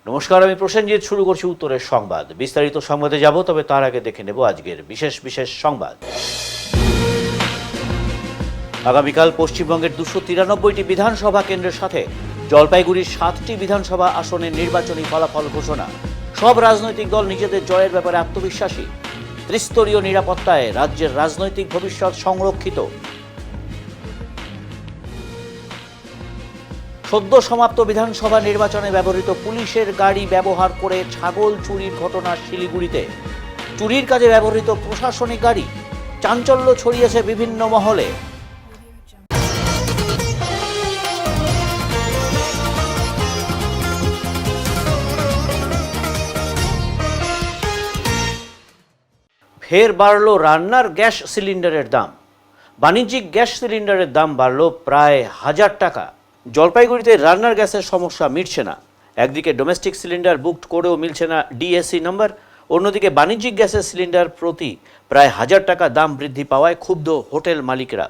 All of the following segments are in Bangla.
নমস্কার, আমি প্রসেনজিৎ। শুরু করছি উত্তরের সংবাদ। বিস্তারিত সংবাদে যাব, তবে তার আগে দেখে নেব আজকের বিশেষ সংবাদ। আগামীকাল পশ্চিমবঙ্গের 293টি বিধানসভা কেন্দ্রের সাথে জলপাইগুড়ির 7টি বিধানসভা আসনের নির্বাচনী ফলাফল ঘোষণা। সব রাজনৈতিক দল নিজেদের জয়ের ব্যাপারে আত্মবিশ্বাসী। ত্রিস্তরীয় নিরাপত্তায় রাজ্যের রাজনৈতিক ভবিষ্যৎ সংরক্ষিত। সদ্য সমাপ্ত বিধানসভা নির্বাচনে ব্যবহৃত পুলিশের গাড়ি ব্যবহার করে ছাগল চুরির ঘটনা শিলিগুড়িতে। চুরির কাজে ব্যবহৃত প্রশাসনিক গাড়ি, চাঞ্চল্য ছড়িয়েছে বিভিন্ন মহলে। ফের বাড়ল রান্নার গ্যাস সিলিন্ডারের দাম। বাণিজ্যিক গ্যাস সিলিন্ডারের দাম বাড়ল প্রায় 1000 টাকা। জলপাইগুড়িতে রান্নার গ্যাসের সমস্যা মিটছে না। একদিকে ডোমেস্টিক সিলিন্ডার বুকড করেও মিলছে না ডিএসসি নম্বর, অন্যদিকে বাণিজ্যিক গ্যাসের সিলিন্ডার প্রতি প্রায় 1000 টাকা দাম বৃদ্ধি পাওয়ায় ক্ষুব্ধ হোটেল মালিকরা।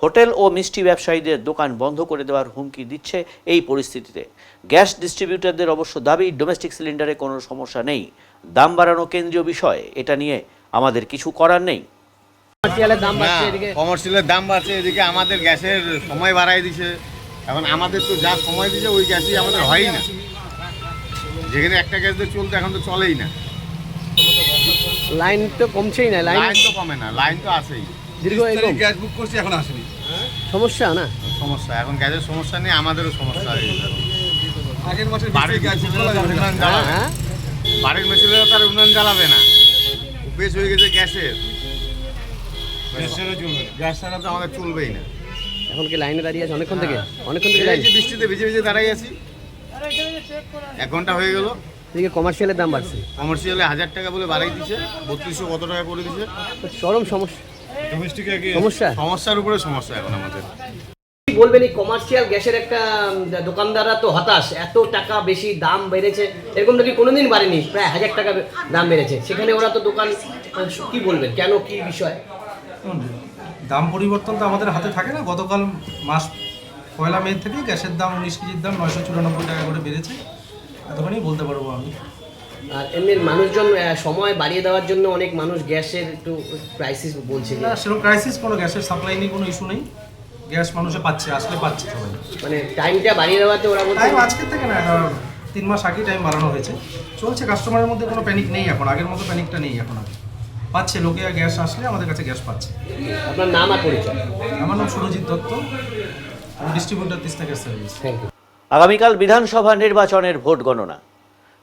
হোটেল ও মিষ্টি ব্যবসায়ীদের দোকান বন্ধ করে দেওয়ার হুমকি দিচ্ছে এই পরিস্থিতিতে। গ্যাস ডিস্ট্রিবিউটরদের অবশ্য দাবি, ডোমেস্টিক সিলিন্ডারে কোনো সমস্যা নেই, দাম বাড়ানো কেন্দ্রীয় বিষয়, এটা নিয়ে আমাদের কিছু করার নেই। কমার্শিয়ালের দাম বাড়ছে, এদিকে আমাদের গ্যাসের সময় বাড়াই দিছে। এখন আমাদের তো যা সময় দিছে ওই গ্যাসই আমাদের হয়ই না। যেখানে একটা গ্যাস দিয়ে চলতো এখন তো চলেই না। লাইন তো কমছেই না, লাইন তো কমে না, লাইন তো আসেই। দীর্ঘ গ্যাস বুক করছি এখন আসেনি। সমস্যা না, সমস্যা এখন গ্যাসের সমস্যা নেই, আমাদেরও সমস্যা হয়ে গেছে। আগের মাসে বাড়ির গ্যাস বুক করা যাবে না। উনুন জ্বালাবে, হ্যাঁ বাড়ির মেশিনেরও তার উনুন জ্বালাবে না, বেশ হয়ে গেছে গ্যাসের। গ্যাস ছাড়া তো আমাদের চলবেই না। এখন কি লাইনে দাঁড়িয়ে আছে অনেকক্ষণ থেকে লাইন। বৃষ্টিতে ভিজে ভিজে দাঁড়াই আছি, 1 ঘন্টা হয়ে গেল। এদিকে কমার্শিয়ালের দাম বাড়ছে, কমার্শিয়ালে 1000 টাকা বলে বাড়াই দিছে, 3200 কত টাকা করে দিছে। চরম সমস্যা, সমস্যার উপরে সমস্যা এখন আমাদের। কি বলবেন এই কমার্শিয়াল গ্যাসের একটা দোকানদাররা তো হতাশ, এত টাকা বেশি দাম বেড়েছে, এরকম নাকি কোনোদিন বাড়েনি, প্রায় 1000 টাকা দাম বেড়েছে, সেখানে ওরা তো দোকান, কি বলবেন কেন, কি বিষয়? দাম পরিবর্তন তো আমাদের হাতে থাকে না। গতকাল মাস 1 মে থেকে গ্যাসের দাম 19 কেজির দাম 994 টাকা করে বেড়েছে, এতখানি বলতে পারবো আমি। আর এমনি মানুষজন সময় বাড়িয়ে দেওয়ার জন্য অনেক মানুষ গ্যাসের একটু ক্রাইসিস বলছে। না, সেরকম ক্রাইসিস কোনো গ্যাসের সাপ্লাই নিয়ে কোনো ইস্যু নেই। গ্যাস মানুষে পাচ্ছে, আসলে পাচ্ছে সবাই। মানে টাইমটা বাড়িয়ে দেওয়াতে ওরা বলছে টাইম আজকের থেকে না, এটা 3 মাস আগে টাইম বাড়ানো হয়েছে, চলছে। কাস্টমারের মধ্যে কোনো প্যানিক নেই এখন, আগের মতো প্যানিকটা নেই এখন। আর পাচ্ছে লোকে, গ্যাস আসলে আমাদের কাছে গ্যাস পাচ্ছে। আপনার নাম আর পরিচয়? আমার নাম সুরজিৎ দত্ত, আমি distributor Teesta gas service. Thank you. আগামীকাল বিধানসভা নির্বাচনের ভোট গণনা।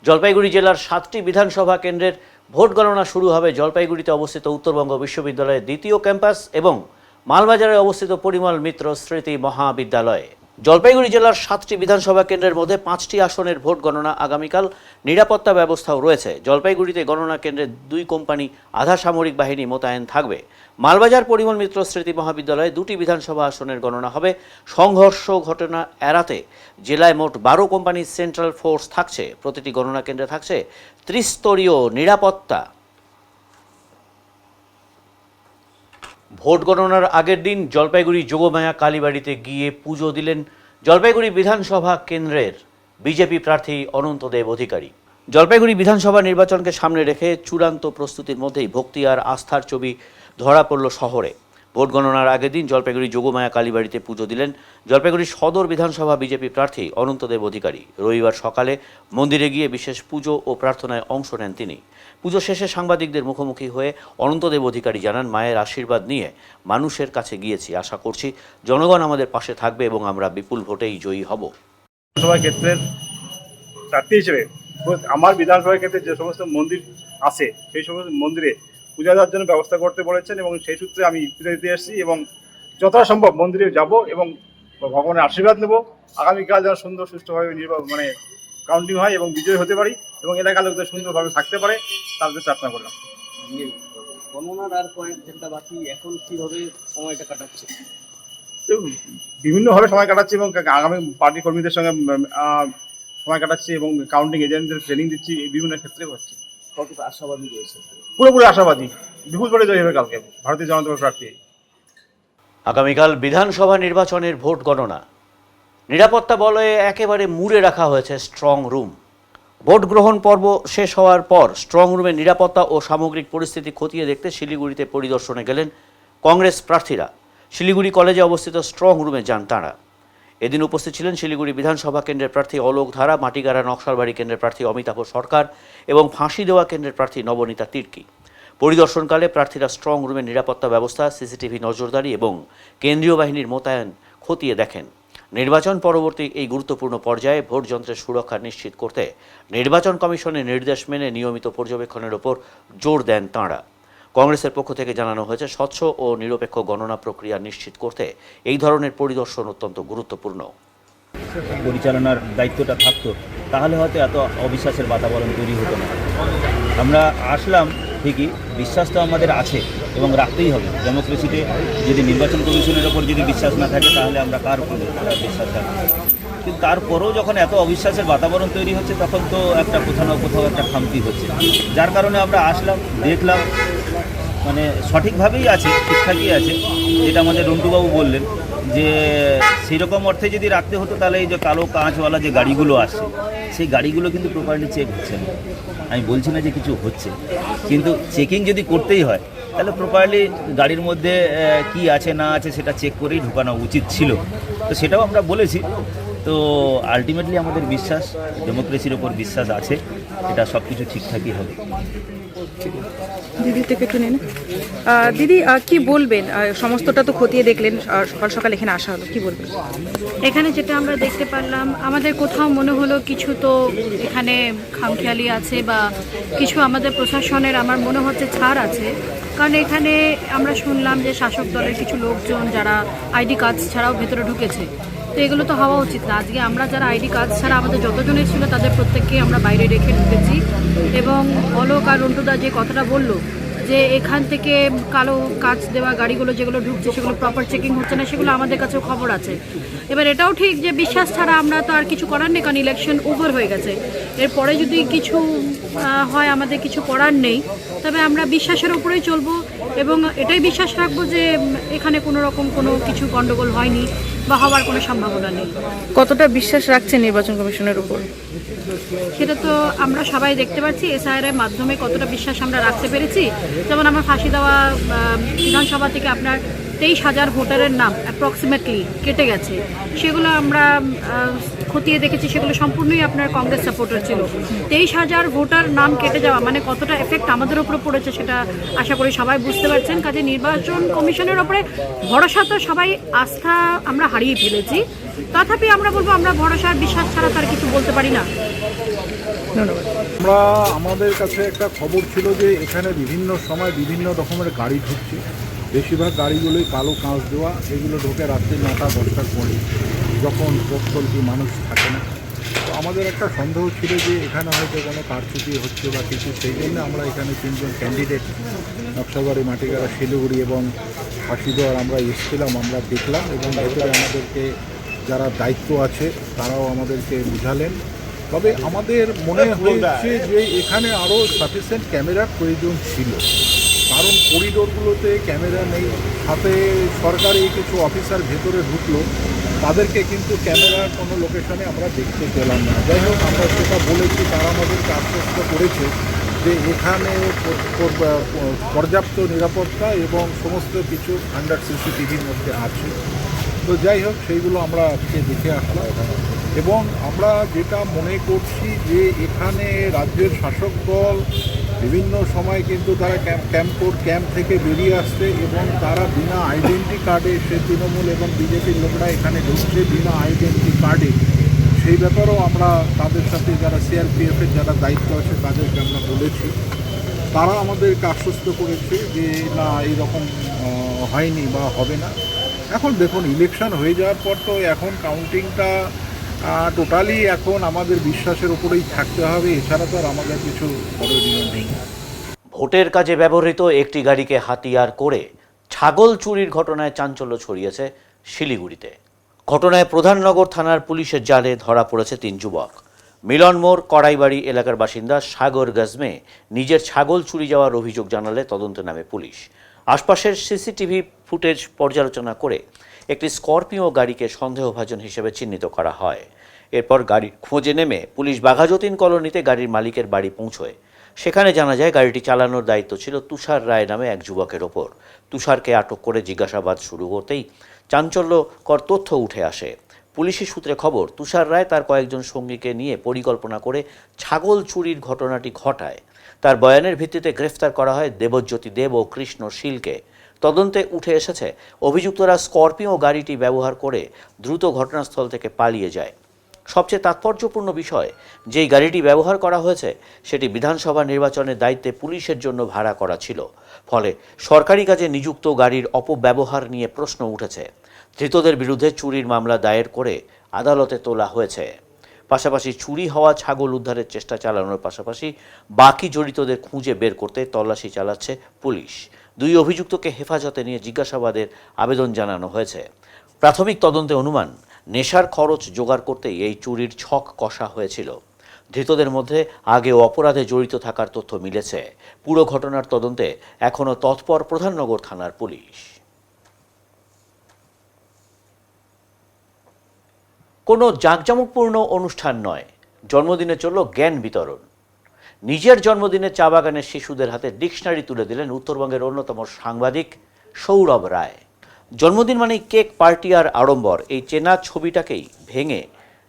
জলপাইগুড়ি জেলার 7টি বিধানসভা কেন্দ্রের ভোট গণনা শুরু হবে জলপাইগুড়িতে অবস্থিত উত্তরবঙ্গ বিশ্ববিদ্যালয়ের 2য় ক্যাম্পাস এবং মালবাজারে অবস্থিত পরিমল মিত্র স্মৃতি মহাবিদ্যালয়ে। জলপাইগুড়ি জেলার 7টি বিধানসভা কেন্দ্রের মধ্যে 5টি আসনের ভোট গণনা আগামীকাল। নিরাপত্তা ব্যবস্থাও রয়েছে। জলপাইগুড়িতে গণনা কেন্দ্রে 2 কোম্পানি আধা সামরিক বাহিনী মোতায়েন থাকবে। মালবাজার পরিমল মিত্র স্মৃতি মহাবিদ্যালয়ে 2টি বিধানসভা আসনের গণনা হবে। সংঘর্ষ ঘটনা এড়াতে জেলায় মোট 12 কোম্পানির সেন্ট্রাল ফোর্স থাকছে। প্রতিটি গণনা কেন্দ্রে থাকছে ত্রিস্তরীয় নিরাপত্তা। ভোট গণনার আগের দিন জলপাইগুড়ি যোগমায়া কালীবাড়িতে গিয়ে পুজো দিলেন জলপাইগুড়ি বিধানসভা কেন্দ্রের বিজেপি প্রার্থী অনন্তদেব অধিকারী। জলপাইগুড়ি বিধানসভা নির্বাচনকে সামনে রেখে চূড়ান্ত প্রস্তুতির মধ্যেই ভক্তি আর আস্থার ছবি ধরা পড়ল শহরে। ভোট গণনার আগের দিন জলপাইগুড়ি যোগমায়া কালীবাড়িতে পুজো দিলেন জলপাইগুড়ি সদর বিধানসভা বিজেপি প্রার্থী অনন্তদেব অধিকারী। রবিবার সকালে মন্দিরে গিয়ে বিশেষ পুজো ও প্রার্থনায় অংশ নেন তিনি। পুজো শেষে সাংবাদিকদের মুখোমুখি হয়ে অনন্তদেব অধিকারী জানান, মায়ের আশীর্বাদ নিয়ে মানুষের কাছে গিয়েছি, আশা করছি জনগণ আমাদের পাশে থাকবে এবং আমরা বিপুল ভোটেই জয়ী হব। বিধানসভা ক্ষেত্রের প্রার্থী হিসেবে আমার বিধানসভা ক্ষেত্রে যে সমস্ত মন্দির আছে সেই সমস্ত মন্দিরে পূজা দেওয়ার জন্য ব্যবস্থা করতে বলেছেন এবং সেই সূত্রে আমি পূজা দিতে এসেছি এবং যতটা সম্ভব মন্দিরে যাব এবং ভগবানের আশীর্বাদ নেব। আগামীকাল যেন সুন্দর সুষ্ঠুভাবে কাউন্টিং হয় এবং বিজয়ী হতে পারি এবং এলাকার লোকদের সুন্দরভাবে থাকতে পারে, তার জন্য প্রার্থনা করলাম। গণনার আর কয়েক ঘন্টা বাকি, এখন কিভাবে সময়টা কাটাচ্ছে? বিভিন্নভাবে সময় কাটাচ্ছি এবং আগামী পার্টি কর্মীদের সঙ্গে সময় কাটাচ্ছি এবং কাউন্টিং এজেন্টদের ট্রেনিং দিচ্ছি, এই বিভিন্ন ক্ষেত্রে হচ্ছে। কতটা আশাবাদী রয়েছে? পুরোপুরি আশাবাদী, বিপুল ভোটে জয়ী হবে কালকে ভারতীয় জনতা দল প্রার্থী। আগামীকাল বিধানসভা নির্বাচনের ভোট গণনা। নিরাপত্তা বলয়ে একেবারে মুড়ে রাখা হয়েছে স্ট্রং রুম। ভোট গ্রহণ পর্ব শেষ হওয়ার পর স্ট্রং রুমের নিরাপত্তা ও সামগ্রিক পরিস্থিতি খতিয়ে দেখতে শিলিগুড়িতে পরিদর্শনে গেলেন কংগ্রেস প্রার্থীরা। শিলিগুড়ি কলেজে অবস্থিত স্ট্রং রুমে যান তাঁরা। এদিন উপস্থিত ছিলেন শিলিগুড়ি বিধানসভা কেন্দ্রের প্রার্থী অলোক ধারা, মাটিগাড়া নকশালবাড়ি কেন্দ্রের প্রার্থী অমিতাভ সরকার এবং ফাঁসি দেওয়া কেন্দ্রের প্রার্থী নবনীতা তির্কি। পরিদর্শনকালে প্রার্থীরা স্ট্রং রুমের নিরাপত্তা ব্যবস্থা, সিসিটিভি নজরদারি এবং কেন্দ্রীয় বাহিনীর মোতায়েন খতিয়ে দেখেন। নির্বাচন পরবর্তী এই গুরুত্বপূর্ণ পর্যায়ে ভোট যন্ত্রের সুরক্ষা নিশ্চিত করতে নির্বাচন কমিশনের নির্দেশ মেনে নিয়মিত পর্যবেক্ষণের ওপর জোর দেন তাঁরা। কংগ্রেসের পক্ষ থেকে জানানো হয়েছে, স্বচ্ছ ও নিরপেক্ষ গণনা প্রক্রিয়া নিশ্চিত করতে এই ধরনের পরিদর্শন অত্যন্ত গুরুত্বপূর্ণ। পরিচালনার দায়িত্বটা থাকতো তাহলে হয়তো এত অবিশ্বাসের বাতাবরণ তৈরি হতো না। আমরা আসলাম ঠিকই, বিশ্বাস তো আমাদের আছে এবং রাখতেই হবে। ডেমোক্রেসিতে যদি নির্বাচন কমিশনের ওপর যদি বিশ্বাস না থাকে তাহলে আমরা কার উপর বিশ্বাস রাখবো? কিন্তু তারপরেও যখন এত অবিশ্বাসের বাতাবরণ তৈরি হচ্ছে তখন তো একটা কোথাও না কোথাও একটা খামতি হচ্ছে, যার কারণে আমরা আসলাম, দেখলাম মানে সঠিকভাবেই আছে, ঠিকঠাকই আছে। যেটা আমাদের রন্টুবাবু বললেন যে সেই রকম অর্থে যদি রাখতে হতো তাহলে এই যে কালো কাঁচওয়ালা যে গাড়িগুলো আসছে সেই গাড়িগুলো কিন্তু প্রপারলি চেক হচ্ছে না। আমি বলছি না যে কিছু হচ্ছে, কিন্তু চেকিং যদি করতেই হয় তাহলে প্রপারলি গাড়ির মধ্যে কি আছে না আছে সেটা চেক করেই ঢুকানো উচিত ছিল। তো সেটাও আমরা বলেছি। তো আলটিমেটলি আমাদের বিশ্বাস, ডেমোক্রেসির ওপর বিশ্বাস আছে, এটা সব কিছু ঠিকঠাকই হবে। দিদি থেকে একটু নিন। দিদি কি বলবেন? সমস্তটা তো খতিয়ে দেখলেন, সকাল সকাল এখানে আসা হলো, কি বলবেন? এখানে যেটা আমরা দেখতে পারলাম, আমাদের কোথাও মনে হলো কিছু তো এখানে খামখেয়ালি আছে বা কিছু আমাদের প্রশাসনের আমার মনে হচ্ছে ছাড় আছে। কারণ এখানে আমরা শুনলাম যে শাসক দলের কিছু লোকজন যারা আইডি কার্ড ছাড়াও ভেতরে ঢুকেছে। তো এগুলো তো হওয়া উচিত না। আজকে আমরা যারা আইডি কার্ড ছাড়া আমাদের যতজনই ছিল তাদের প্রত্যেককেই আমরা বাইরে রেখে ঢুকেছি। এবং অলোক আর রন্টুদা যে কথাটা বললো যে এখান থেকে কালো কাজ দেওয়া গাড়িগুলো যেগুলো ঢুকছে সেগুলো প্রপার চেকিং হচ্ছে না, সেগুলো আমাদের কাছেও খবর আছে। এবার এটাও ঠিক যে বিশ্বাস ছাড়া আমরা তো আর কিছু করার নেই, কারণ ইলেকশন ওভার হয়ে গেছে। এরপরে যদি কিছু হয় আমাদের কিছু করার নেই, তবে আমরা বিশ্বাসের উপরেই চলবো এবং এটাই বিশ্বাস রাখবো যে এখানে কোনো রকম কোনো কিছু গণ্ডগোল হয়নি বা হওয়ার কোনো সম্ভাবনা নেই। কতটা বিশ্বাস রাখছেন নির্বাচন কমিশনের উপর? সেটা তো আমরা সবাই দেখতে পাচ্ছি এসআইআর এর মাধ্যমে কতটা বিশ্বাস আমরা রাখতে পেরেছি। যেমন আমার ফাঁসি দেওয়া বিধানসভা থেকে আপনার 23,000 ভোটারের নাম অ্যাপ্রক্সিমেটলি কেটে গেছে, সেগুলো আমরা খতিয়ে দেখেছি, সেগুলো সম্পূর্ণই আপনার কংগ্রেস সাপোর্টার ছিল। 23,000 ভোটার নাম কেটে যাওয়া মানে কতটা এফেক্ট আমাদের উপরে পড়েছে সেটা আশা করি সবাই বুঝতে পারছেন। কাজে নির্বাচন কমিশনের ওপরে ভরসা তো সবাই, আস্থা আমরা হারিয়ে ফেলেছি। তথাপি আমরা বলবো আমরা ভরসা আর বিশ্বাস ছাড়া তার কিছু বলতে পারি না। ধন্যবাদ। আমাদের কাছে একটা খবর ছিল যে এখানে বিভিন্ন সময় বিভিন্ন রকমের গাড়ি ঢুকছে, বেশিরভাগ গাড়িগুলোই কালো কাঁচ দেওয়া, এগুলো ঢোকে রাত্রি 9টা 10টার পরে যখন চলতি মানুষ থাকে না। তো আমাদের একটা সন্দেহ ছিল যে এখানে হয়তো কোনো কারচুপি হচ্ছে বা কিছু, সেই জন্য আমরা এখানে 3জন ক্যান্ডিডেট নকশালবাড়ি, মাটিগাড়া, শিলিগুড়ি এবং ফাঁসি দেওয়ার আমরা এসেছিলাম, আমরা দেখলাম এবং ভেতরে আমাদেরকে যারা দায়িত্ব আছে তারাও আমাদেরকে বুঝালেন। তবে আমাদের মনে হয়েছে যে এখানে আরও সাফিসিয়েন্ট ক্যামেরার প্রয়োজন ছিল, কারণ করিডোরগুলোতে ক্যামেরা নেই। সাথে সরকারি কিছু অফিসার ভেতরে ঢুকলো, তাদেরকে কিন্তু ক্যামেরার কোনো লোকেশনে আমরা দেখতে পেলাম না। যাই হোক, আমরা যেটা বলেছি তারা আমাদেরকে আশ্বস্ত করেছে যে এখানে পর্যাপ্ত নিরাপত্তা এবং সমস্ত কিছু আন্ডার সিসিটিভির মধ্যে আছে। তো যাই হোক, সেইগুলো আমরা আজকে দেখে আসলাম এবং আমরা যেটা মনে করছি যে এখানে রাজ্যের শাসক দল বিভিন্ন সময় কিন্তু তারা ক্যাম্প থেকে বেরিয়ে আসছে এবং তারা বিনা আইডেন্টি কার্ডে, সে তৃণমূল এবং বিজেপির লোকরা এখানে ঢুকছে বিনা আইডেন্টি কার্ডে। সেই ব্যাপারেও আমরা তাদের সাথে যারা সিআরপিএফের যারা দায়িত্ব আছে তাদেরকে আমরা বলেছি, তারা আমাদেরকে আশ্বস্ত করেছে যে না, এইরকম হয়নি বা হবে না। এখন দেখুন, ইলেকশন হয়ে যাওয়ার পর তো এখন কাউন্টিংটা টোটালি এখন আমাদের বিশ্বাসের উপরেই থাকতে হবে, এছাড়া তো আর আমাদের কিছু করণীয় নেই। ভোটের কাজে ব্যবহৃত একটি গাড়িকে হাতিয়ার করে ছাগল চুরির ঘটনায় চাঞ্চল্য ছড়িয়েছে শিলিগুড়িতে। ঘটনায় প্রধাননগর থানার পুলিশের জালে ধরা পড়েছে 3 যুবক। মিলন মোড় কড়াইবাড়ি এলাকার বাসিন্দা সাগর গজমে নিজের ছাগল চুরি যাওয়ার অভিযোগ জানালে তদন্তে নামে পুলিশ। আশপাশের সিসিটিভি ফুটেজ পর্যালোচনা করে একটি স্করপিও গাড়িকে সন্দেহভাজন হিসেবে চিহ্নিত করা হয়। এরপর গাড়ির খোঁজে নেমে পুলিশ বাঘাযতীন কলোনিতে গাড়ির মালিকের বাড়ি পৌঁছয়। সেখানে জানা যায় গাড়িটি চালানোর দায়িত্ব ছিল তুষার রায় নামে এক যুবকের ওপর। তুষারকে আটক করে জিজ্ঞাসাবাদ শুরু করতেই চাঞ্চল্যকর তথ্য উঠে আসে। পুলিশের সূত্রে খবর, তুষার রায় তার কয়েকজন সঙ্গীকে নিয়ে পরিকল্পনা করে ছাগল চুরির ঘটনাটি ঘটায়। তার বয়ানের ভিত্তিতে গ্রেফতার করা হয় দেবজ্যোতি দেব ও কৃষ্ণ শীলকে। তদন্তে উঠে এসেছে অভিযুক্তরা স্করপিও গাড়িটি ব্যবহার করে দ্রুত ঘটনাস্থল থেকে পালিয়ে যায়। সবচেয়ে তাৎপর্যপূর্ণ বিষয়, যেই গাড়িটি ব্যবহার করা হয়েছে সেটি বিধানসভা নির্বাচনের দায়িত্বে পুলিশের জন্য ভাড়া করা ছিল। ফলে সরকারি কাজে নিযুক্ত গাড়ির অপব্যবহার নিয়ে প্রশ্ন উঠেছে। ধৃতদের বিরুদ্ধে চুরির মামলা দায়ের করে আদালতে তোলা হয়েছে। পাশাপাশি চুরি হওয়া ছাগল উদ্ধারের চেষ্টা চালানোর পাশাপাশি বাকি জড়িতদের খুঁজে বের করতে তল্লাশি চালাচ্ছে পুলিশ। দুই অভিযুক্তকে হেফাজতে নিয়ে জিজ্ঞাসাবাদের আবেদন জানানো হয়েছে। প্রাথমিক তদন্তে অনুমান, নেশার খরচ জোগাড় করতেই এই চুরির ছক কষা হয়েছিল। ধৃতদের মধ্যে আগেও অপরাধে জড়িত থাকার তথ্য মিলেছে। পুরো ঘটনার তদন্তে এখনও তৎপর প্রধাননগর থানার পুলিশ। কোনো জাঁকজমকপূর্ণ অনুষ্ঠান নয়, জন্মদিনে চলল জ্ঞান বিতরণ। নিজের জন্মদিনে চা বাগানের শিশুদের হাতে ডিকশনারি তুলে দিলেন উত্তরবঙ্গের অন্যতম সাংবাদিক সৌরভ রায়। জন্মদিন মানেই কেক, পার্টি আর আড়ম্বর, এই চেনা ছবিটাকেই ভেঙে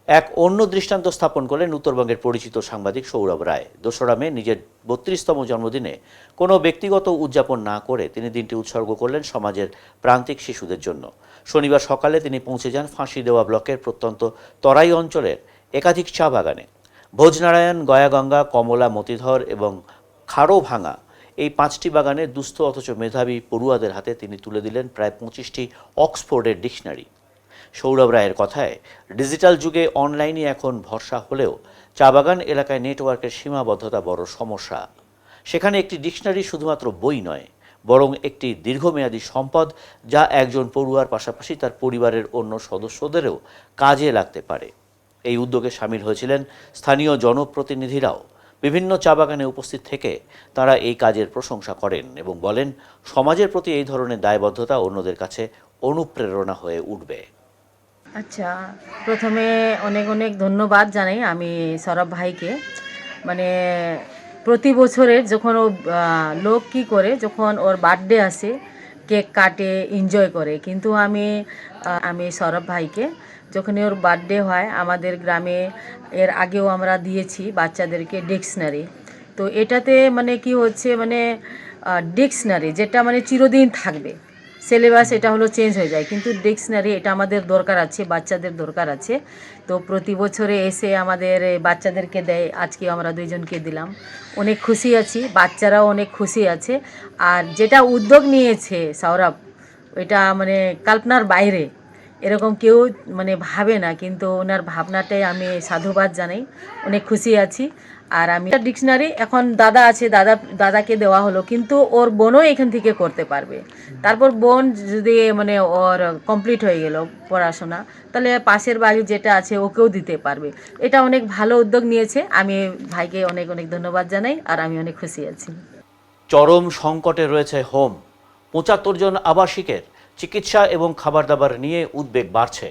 এক অন্য দৃষ্টান্ত স্থাপন করলেন উত্তরবঙ্গের পরিচিত সাংবাদিক সৌরভ রায়। 2রা মে নিজের 32তম জন্মদিনে কোনো ব্যক্তিগত উদযাপন না করে তিনি দিনটি উৎসর্গ করলেন সমাজের প্রান্তিক শিশুদের জন্য। শনিবার সকালে তিনি পৌঁছে যান ফাঁসিদেওয়া ব্লকের প্রত্যন্ত তরাই অঞ্চলের একাধিক চা বাগানে। ভোজনারায়ণ, গয়াগঙ্গা, কমলা, মতিধর এবং খারোভাঙা এই 5টি বাগানে দুস্থ অথচ মেধাবী পড়ুয়াদের হাতে তিনি তুলে দিলেন প্রায় 25টি অক্সফোর্ডের ডিকশনারি। সৌরভ রায়ের কথায়, ডিজিটাল যুগে অনলাইনে এখন ভরসা হলেও চা বাগান এলাকায় নেটওয়ার্কের সীমাবদ্ধতা বড় সমস্যা। সেখানে একটি ডিকশনারি শুধুমাত্র বই নয়, বরং একটি দীর্ঘমেয়াদী সম্পদ, যা একজন পড়ুয়ার পাশাপাশি তার পরিবারের অন্য সদস্যদেরও কাজে লাগতে পারে। এই উদ্যোগে সামিল হয়েছিলেন স্থানীয় জনপ্রতিনিধিরাও। বিভিন্ন চা বাগানে উপস্থিত থেকে তারা এই কাজের প্রশংসা করেন এবং বলেন, সমাজের প্রতি এই ধরনের দায়বদ্ধতা অন্যদের কাছে অনুপ্রেরণা হয়ে উঠবে। আচ্ছা, প্রথমে অনেক অনেক ধন্যবাদ জানাই আমি সৌরভ ভাইকে। মানে প্রতি বছরের যখন ও লোক কী করে, যখন ওর বার্থডে আসে কেক কাটে, এনজয় করে, কিন্তু আমি সৌরভ ভাইকে যখনই ওর বার্থডে হয়, আমাদের গ্রামে এর আগেও আমরা দিয়েছি বাচ্চাদেরকে ডিকশনারি। তো এটাতে মানে কি হচ্ছে, মানে ডিকশনারি যেটা মানে চিরদিন থাকবে, সিলেবাস এটা হলো চেঞ্জ হয়ে যায়, কিন্তু ডিকশনারি এটা আমাদের দরকার আছে, বাচ্চাদের দরকার আছে। তো প্রতি বছরে এসে আমাদের বাচ্চাদেরকে দেয়, আজকে আমরা 2 জনকে দিলাম। অনেক খুশি আছি, বাচ্চারাও অনেক খুশি আছে। আর যেটা উদ্যোগ নিয়েছে সৌরভ, ওইটা মানে কল্পনার বাইরে, এরকম কেউ মানে ভাবে না, কিন্তু ওনার ভাবনাটাই আমি সাধুবাদ জানাই, অনেক খুশি আছি। আর আমি ডিকশনারি এখন দাদা আছে, দাদাকে দেওয়া হলো, কিন্তু ওর বোনও এখান থেকে করতে পারবে। তারপর বোন যদি মানে ওর কমপ্লিট হয়ে গেল পড়াশোনা, তাহলে পাশের বাড়ি যেটা আছে ওকেও দিতে পারবে। এটা অনেক ভালো উদ্যোগ নিয়েছে, আমি ভাইকে অনেক অনেক ধন্যবাদ জানাই, আর আমি অনেক খুশি আছি। চরম সংকটে রয়েছে হোম। 75 জন আবাসিকের চিকিৎসা এবং খাবার দাবার নিয়ে উদ্বেগ বাড়ছে।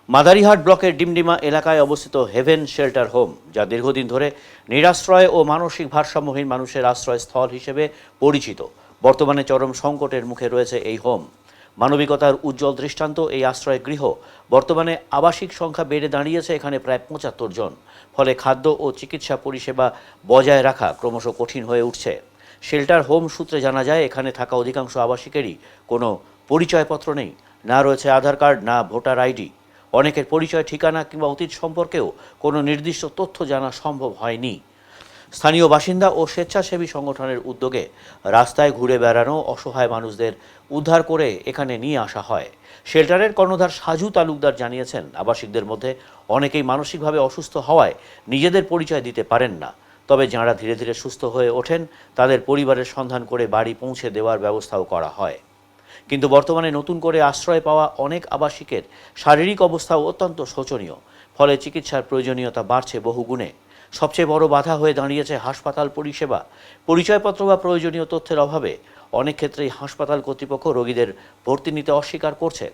মাদারিহাট ব্লকের ডিমডিমা এলাকায় অবস্থিত হেভেন শেল্টার হোম, যা দীর্ঘদিন ধরে নিরাশ্রয় ও মানসিক ভারসাম্যহীন মানুষের আশ্রয়স্থল হিসেবে পরিচিত, বর্তমানে চরম সংকটের মুখে রয়েছে এই হোম। মানবিকতার উজ্জ্বল দৃষ্টান্ত এই আশ্রয় গৃহ। বর্তমানে আবাসিক সংখ্যা বেড়ে দাঁড়িয়েছে এখানে প্রায় 75 জন। ফলে খাদ্য ও চিকিৎসা পরিষেবা বজায় রাখা ক্রমশ কঠিন হয়ে উঠছে। শেল্টার হোম সূত্রে জানা যায়, এখানে থাকা অধিকাংশ আবাসিকেরই কোনো পরিচয়পত্র নেই, না রয়েছে আধার কার্ড, না ভোটার আইডি। অনেকের পরিচয়, ঠিকানা কিংবা অতীত সম্পর্কেও কোনো নির্দিষ্ট তথ্য জানা সম্ভব হয়নি। স্থানীয় বাসিন্দা ও স্বেচ্ছাসেবী সংগঠনের উদ্যোগে রাস্তায় ঘুরে বেড়ানো অসহায় মানুষদের উদ্ধার করে এখানে নিয়ে আসা হয়। শেল্টারের কর্ণধার সাজু তালুকদার জানিয়েছেন, আবাসিকদের মধ্যে অনেকেই মানসিকভাবে অসুস্থ হওয়ায় নিজেদের পরিচয় দিতে পারেন না। তবে যাঁরা ধীরে ধীরে সুস্থ হয়ে ওঠেন, তাদের পরিবারের সন্ধান করে বাড়ি পৌঁছে দেওয়ার ব্যবস্থাও করা হয়। কিন্তু বর্তমানে নতুন করে আশ্রয় পাওয়া অনেক আবাসিকের শারীরিক অবস্থাও অত্যন্ত শোচনীয়। ফলে চিকিৎসার প্রয়োজনীয়তা বাড়ছে বহুগুণে। সবচেয়ে বড় বাধা হয়ে দাঁড়িয়েছে হাসপাতাল পরিষেবা। পরিচয়পত্র বা প্রয়োজনীয় তথ্যের অভাবে অনেক ক্ষেত্রেই হাসপাতাল কর্তৃপক্ষ রোগীদের ভর্তি নিতে অস্বীকার করছে।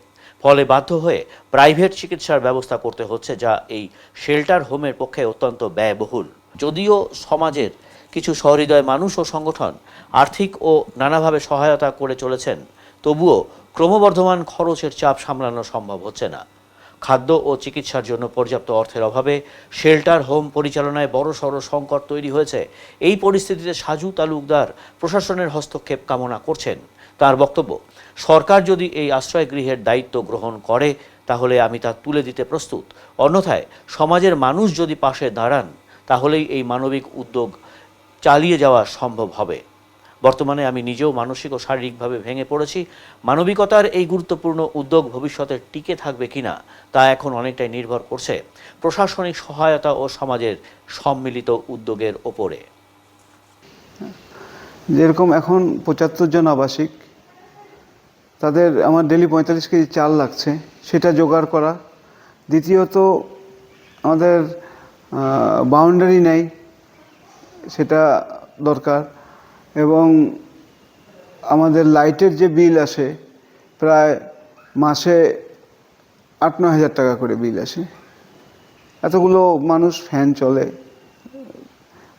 ফলে বাধ্য হয়ে প্রাইভেট চিকিৎসার ব্যবস্থা করতে হচ্ছে, যা এই শেল্টার হোমের পক্ষে অত্যন্ত ব্যয়বহুল। যদিও সমাজের কিছু সহৃদয় মানুষ ও সংগঠন আর্থিক ও নানাভাবে সহায়তা করে চলেছেন, তবুও ক্রমবর্ধমান খরচের চাপ সামলানো সম্ভব হচ্ছে না। খাদ্য ও চিকিৎসার জন্য পর্যাপ্ত অর্থের অভাবে শেল্টার হোম পরিচালনায় বড়সড় সংকট তৈরি হয়েছে। এই পরিস্থিতিতে সাজু তালুকদার প্রশাসনের হস্তক্ষেপ কামনা করছেন। তার বক্তব্য, সরকার যদি এই আশ্রয়গৃহের দায়িত্ব গ্রহণ করে তাহলে আমি তা তুলে দিতে প্রস্তুত। অন্যথায় সমাজের মানুষ যদি পাশে দাঁড়ান তাহলেই এই মানবিক উদ্যোগ চালিয়ে যাওয়া সম্ভব হবে। বর্তমানে আমি নিজেও মানসিক ও শারীরিকভাবে ভেঙে পড়েছি। মানবিকতার এই গুরুত্বপূর্ণ উদ্যোগ ভবিষ্যতে টিকে থাকবে কিনা তা এখন অনেকটাই নির্ভর করছে প্রশাসনিক সহায়তা ও সমাজের সম্মিলিত উদ্যোগের ওপরে। যেরকম এখন ৭৫ জন আবাসিক, তাদের আমার ডেলি ৪৫ কেজি চাল লাগছে, সেটা জোগাড় করা। দ্বিতীয়ত আমাদের বাউন্ডারি নেই, সেটা দরকার। এবং আমাদের লাইটের যে বিল আসে প্রায় মাসে ৮-৯ হাজার টাকা করে বিল আসে। এতগুলো মানুষ, ফ্যান চলে,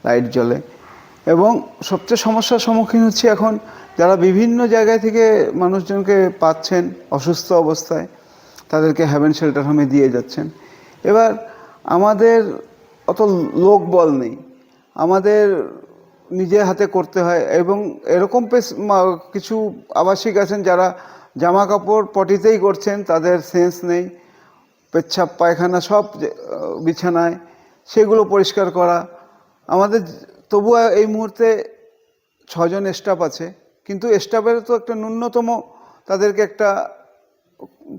লাইট জ্বলে। এবং সবচেয়ে সমস্যার সম্মুখীন হচ্ছে এখন যারা বিভিন্ন জায়গায় থেকে মানুষজনকে পাচ্ছেন অসুস্থ অবস্থায়, তাদেরকে হ্যাভেন শেল্টার হোমে দিয়ে যাচ্ছেন। এবার আমাদের অত লোকবল নেই, আমাদের নিজে হাতে করতে হয়। এবং এরকম কিছু আবাসিক আছেন যারা জামা কাপড় পটিতেই করছেন, তাদের সেন্স নেই, পেচ্ছাপ পায়খানা সব বিছানায়, সেগুলো পরিষ্কার করা। আমাদের তবুও এই মুহূর্তে 6 জন স্টাফ আছে, কিন্তু স্টাফের তো একটা ন্যূনতম তাদেরকে একটা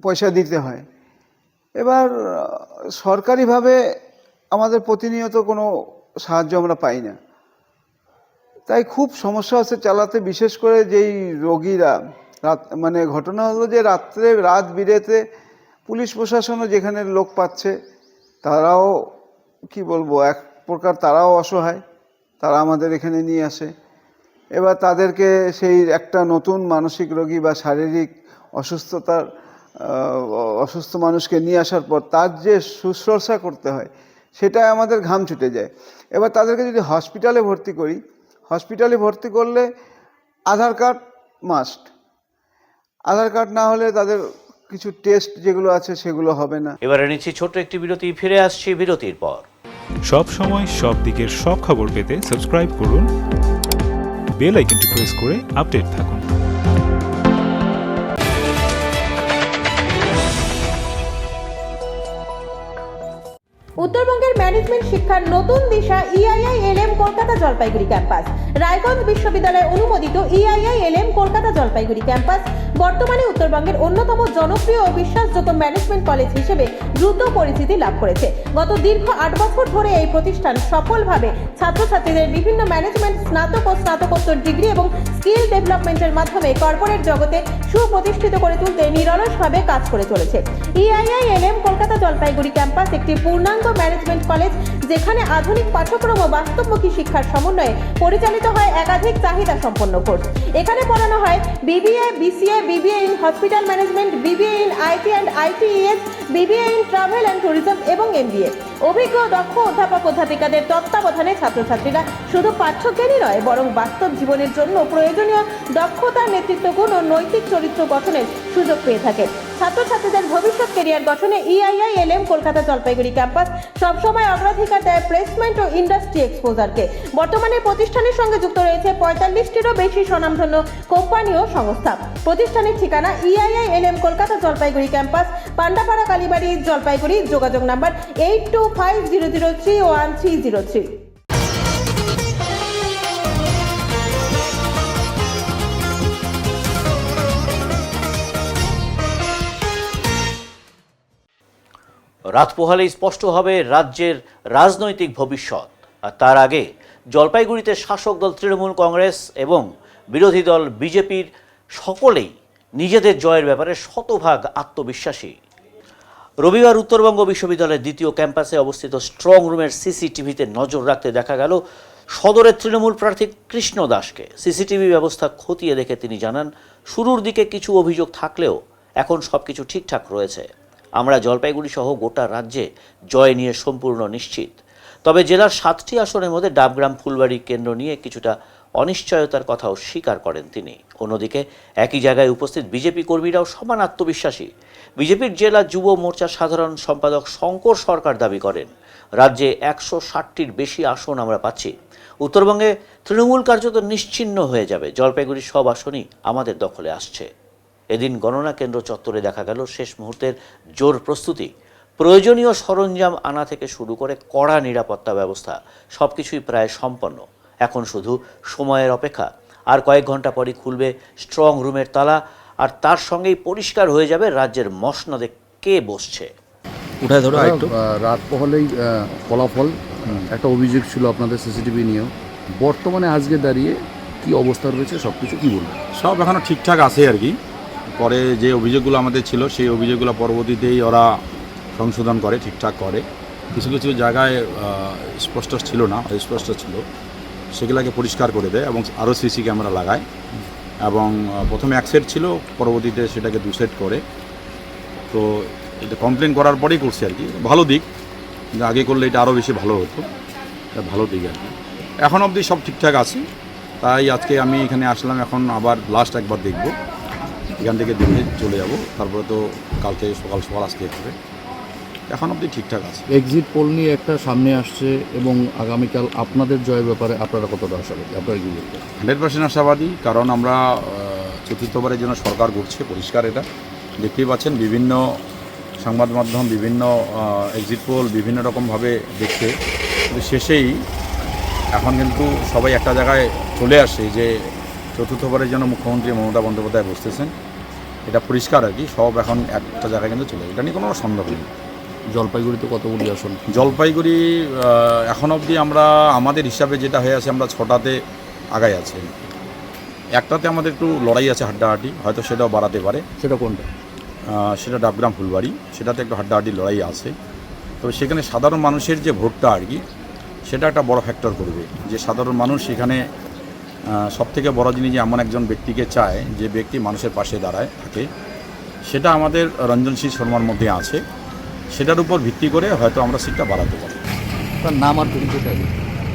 পয়সা দিতে হয়। এবার সরকারিভাবে আমাদের প্রতিনিয়ত কোনো সাহায্য আমরা পাই না, তাই খুব সমস্যা হচ্ছে চালাতে। বিশেষ করে যেই রোগীরা ঘটনা হলো যে রাত বিরেতে পুলিশ প্রশাসনও যেখানে লোক পাচ্ছে, তারাও কি বলবো, এক প্রকার তারাও অসহায়, তারা আমাদের এখানে নিয়ে আসে। এবার তাদেরকে সেই একটা নতুন মানসিক রোগী বা শারীরিক অসুস্থ মানুষকে নিয়ে আসার পর তার যে শুশ্রূষা করতে হয়, সেটাই আমাদের ঘাম ছুটে যায়। এবার তাদেরকে যদি হসপিটালে ভর্তি করি, হসপিটালে ভর্তি করলে আধার কার্ড মাস্ট। আধার কার্ড না হলে তাদের কিছু টেস্ট যেগুলো আছে সেগুলো হবে না। এবারে নিচ্ছি ছোট্ট একটি বিরতি, ফিরে আসছি বিরতির পর। সব সময় সব দিকের সব খবর পেতে সাবস্ক্রাইব করুন, বেল আইকনটি প্রেস করে আপডেট থাকুন। উত্তরবঙ্গের ম্যানেজমেন্ট শিক্ষার নতুন দিশা EIILM কলকাতা জলপাইগুড়ি ক্যাম্পাস। রায়গঞ্জ বিশ্ববিদ্যালয় অনুমোদিত EIILM কলকাতা জলপাইগুড়ি ক্যাম্পাস বর্তমানে উত্তরবঙ্গের অন্যতম জনপ্রিয় ও বিশ্বাসযোগ্য ম্যানেজমেন্ট কলেজ হিসেবে দ্রুত পরিচিতি লাভ করেছে। গত দীর্ঘ 8 বছর ধরে এই প্রতিষ্ঠান সফলভাবে ছাত্রছাত্রীদের বিভিন্ন ম্যানেজমেন্ট স্নাতক ও স্নাতকোত্তর ডিগ্রি এবং স্কিল ডেভেলপমেন্টের মাধ্যমে কর্পোরেট জগতে সুপ্রতিষ্ঠিত করে তুলতে নিরলসভাবে কাজ করে চলেছে। EIILM কলকাতা জলপাইগুড়ি ক্যাম্পাস একটি পূর্ণাঙ্গ ম্যানেজমেন্ট কলেজ, যেখানে আধুনিক পাঠ্যক্রম ও বাস্তবমুখী শিক্ষার সমন্বয়ে পরিচালিত হয় একাধিক চাহিদা সম্পন্ন কোর্স। এখানে পড়ানো হয় BBA, BCA, BBA in hospital management, BBA in IT and ITES, BBA in travel and tourism এবং MBA। অভিজ্ঞ দক্ষ অধ্যাপক অধ্যাপিকাদের তত্ত্বাবধানে ছাত্রছাত্রীরা শুধু পাঠ্যজ্ঞানই নয়, বরং বাস্তব জীবনের জন্য প্রয়োজনীয় দক্ষতা, নেতৃত্ব গুণ ও নৈতিক চরিত্র গঠনের সুযোগ পেয়ে থাকে। ছাত্রছাত্রীদের ভবিষ্যৎ ক্যারিয়ার গঠনে EIILM কলকাতা জলপাইগুড়ি ক্যাম্পাস সবসময় অগ্রাধিকার দেয় প্লেসমেন্ট ও ইন্ডাস্ট্রি এক্সপোজারকে। বর্তমানে প্রতিষ্ঠানের সঙ্গে যুক্ত রয়েছে 45টিরও বেশি স্বনামধন্য কোম্পানি ও সংস্থা। প্রতিষ্ঠানের ঠিকানা EIILM কলকাতা জলপাইগুড়ি ক্যাম্পাস, পান্ডাপাড়া, কালীবাড়ি, জলপাইগুড়ি। যোগাযোগ নাম্বার 8250031303। রাত পোহালেই স্পষ্ট হবে রাজ্যের রাজনৈতিক ভবিষ্যৎ। আর তার আগে জলপাইগুড়িতে শাসক দল তৃণমূল কংগ্রেস এবং বিরোধী দল বিজেপির সকলেই নিজেদের জয়ের ব্যাপারে শতভাগ আত্মবিশ্বাসী। রবিবার উত্তরবঙ্গ বিশ্ববিদ্যালয়ের দ্বিতীয় ক্যাম্পাসে অবস্থিত স্ট্রং রুমের সিসিটিভিতে নজর রাখতে দেখা গেল সদরের তৃণমূল প্রার্থী কৃষ্ণ দাসকে। সিসিটিভি ব্যবস্থা খতিয়ে দেখে তিনি জানান, শুরুর দিকে কিছু অভিযোগ থাকলেও এখন সব কিছু ঠিকঠাক রয়েছে। আমরা জলপাইগুড়ি সহ গোটা রাজ্যে জয় নিয়ে সম্পূর্ণ নিশ্চিত। তবে জেলার 7টি আসনের মধ্যে ডাবগ্রাম ফুলবাড়ি কেন্দ্র নিয়ে কিছুটা অনিশ্চয়তার কথাও স্বীকার করেন তিনি। অন্যদিকে একই জায়গায় উপস্থিত বিজেপি কর্মীরাও সমান আত্মবিশ্বাসী। বিজেপির জেলা যুব মোর্চার সাধারণ সম্পাদক শঙ্কর সরকার দাবি করেন, রাজ্যে 160টির বেশি আসন আমরা পাচ্ছি। উত্তরবঙ্গে তৃণমূল কার্যত নিশ্চিহ্ন হয়ে যাবে। জলপাইগুড়ির সব আসনই আমাদের দখলে আসছে। এদিন গণনা কেন্দ্র চত্বরে দেখা গেল শেষ মুহূর্তের জোর প্রস্তুতি। প্রয়োজনীয় সরঞ্জাম আনা থেকে শুরু করে কড়া নিরাপত্তা ব্যবস্থা সবকিছুই প্রায় সম্পন্ন। এখন শুধু সময়ের অপেক্ষা। আর কয়েক ঘন্টা পরই খুলবে স্ট্রং রুমের তালা, আর তার সঙ্গেই পরিষ্কার হয়ে যাবে রাজ্যের মসনদে কে বসছে। উঠায় ধরো একটু। রাত পহলেই ফলাফল একটা অভিযোগ ছিল আপনাদের সিসিটিভি নিয়েও। বর্তমানে আজকে দাঁড়িয়ে কি অবস্থা রয়েছে সব কিছু কী বলবেন? সব এখনও ঠিকঠাক আছে আর কি। পরে যে অভিযোগগুলো আমাদের ছিল সেই অভিযোগগুলো পরবর্তীতেই ওরা সংশোধন করে, ঠিকঠাক করে। কিছু কিছু জায়গায় স্পষ্ট ছিল না, অস্পষ্ট ছিল, সেগুলোকে পরিষ্কার করে দেয় এবং আরও সিসি ক্যামেরা লাগায়। এবং প্রথমে 1 সেট ছিল, পরবর্তীতে সেটাকে 2 সেট করে। তো এটা কমপ্লেন করার পরেই করছে আর কি। ভালো দিক, আগে করলে এটা আরও বেশি ভালো হতো, এটা ভালো দিক আর কি। এখন অবধি সব ঠিকঠাক আছে, তাই আজকে আমি এখানে আসলাম। এখন আবার লাস্ট একবার দেখব, এখান থেকে দেখে চলে যাব। তারপরে তো কালকে সকাল সকাল আসতে হবে। এখন অবধি ঠিকঠাক আছে। এক্সিট পোল নিয়ে একটা সামনে আসছে এবং আগামীকাল আপনাদের জয়ের ব্যাপারে আপনারা কতটা আশাবাদী? আপনারা কি বলবেন? 100% আশাবাদী, কারণ আমরা চতুর্থবারের জন্য সরকার গড়ছে, পরিষ্কার এটা দেখতেই পাচ্ছেন। বিভিন্ন সংবাদ মাধ্যম, বিভিন্ন এক্সিট পোল বিভিন্ন রকমভাবে দেখছে, কিন্তু শেষেই এখন কিন্তু সবাই একটা জায়গায় চলে আসে যে চতুর্থবারের জন্য মুখ্যমন্ত্রী মমতা বন্দ্যোপাধ্যায় বসতেছেন। এটা পরিষ্কার আর কি, সব এখন একটা জায়গায় কিন্তু চলে, এটা নিয়ে কোনো সন্দেহ নেই। জলপাইগুড়িতে কতগুলি আসন? জলপাইগুড়ি এখন অবধি আমরা আমাদের হিসাবে যেটা হয়ে আছে, আমরা 6টাতে আগায় আছে। একটাতে আমাদের একটু লড়াই আছে, হাড্ডাহাড্ডি, হয়তো সেটাও বাড়াতে পারে। সেটা কোনটা? সেটা ডাবগ্রাম ফুলবাড়ি, সেটাতে একটু হাড্ডাহাড্ডি লড়াই আছে। তবে সেখানে সাধারণ মানুষের যে ভোটটা আর কি, সেটা একটা বড় ফ্যাক্টর করবে। যে সাধারণ মানুষ সেখানে সবথেকে বড় জিনিস যে এমন একজন ব্যক্তিকে চায় যে ব্যক্তি মানুষের পাশে দাঁড়ায় থাকে, সেটা আমাদের রঞ্জন সিং শর্মার মধ্যে আছে। সেটার উপর ভিত্তি করে হয়তো আমরা সিটটা বাড়াতে পারি। তার নাম আর পরিচয়টা?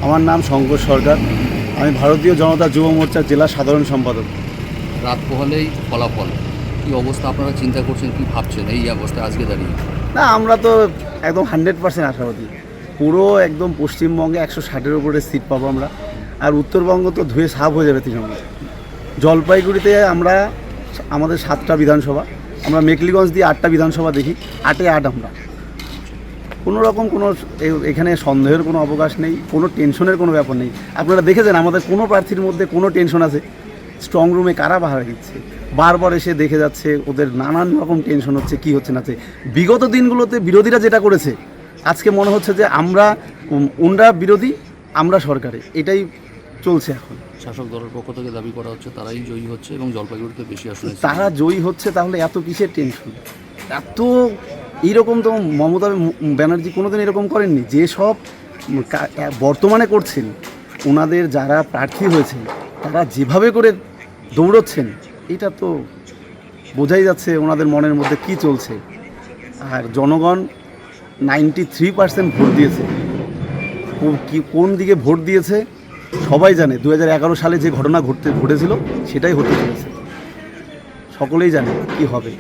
আমার নাম শঙ্কর সরকার, আমি ভারতীয় জনতা যুব মোর্চার জেলা সাধারণ সম্পাদক। রাত পোহালেই ফলাফল, কী অবস্থা আপনারা চিন্তা করছেন, কী ভাবছেন এই অবস্থায় আজকে দাঁড়িয়ে? না, আমরা তো একদম 100% আশাবাদী। পুরো একদম পশ্চিমবঙ্গে 160-এর উপরে সিট পাবো আমরা। আর উত্তরবঙ্গ তো ধুয়ে সাফ হয়ে যাবে তৃণমূল। জলপাইগুড়িতে আমরা আমাদের 7টা বিধানসভা, আমরা মেকলিগঞ্জ দিয়ে 8টা বিধানসভা দেখি, 8-এ 8 আমরা। কোনো রকম কোনো এখানে সন্দেহের কোনো অবকাশ নেই, কোনো টেনশনের কোনো ব্যাপার নেই। আপনারা দেখেছেন আমাদের কোনো প্রার্থীর মধ্যে কোনো টেনশন আছে? স্ট্রং রুমে কারা পাহারা দিচ্ছে, বারবার এসে দেখে যাচ্ছে, ওদের নানান রকম টেনশন হচ্ছে, কী হচ্ছে না হচ্ছে। বিগত দিনগুলোতে বিরোধীরা যেটা করেছে, আজকে মনে হচ্ছে যে ওনরা বিরোধী, আমরা সরকারে, এটাই চলছে এখন। শাসক দলের পক্ষ থেকে দাবি করা হচ্ছে তারাই জয়ী হচ্ছে এবং জলপাইগুড়িতে বেশি আসন। তারা জয়ী হচ্ছে, তাহলে এত কিসের টেনশন? এত এইরকম তো মমতা ব্যানার্জি কোনোদিন এরকম করেননি। যেসব বর্তমানে করছেন, ওনাদের যারা প্রার্থী হয়েছেন তারা যেভাবে করে দৌড়চ্ছেন, এটা তো বোঝাই যাচ্ছে ওনাদের মনের মধ্যে কি চলছে। আর জনগণ 93% ভোট দিয়েছে। কোন দিকে ভোট দিয়েছে সবাই জানে। 2011 সালে যে ঘটনা ঘটেছিল সেটাই হতে চলেছে, সকলেই জানে কি হবে।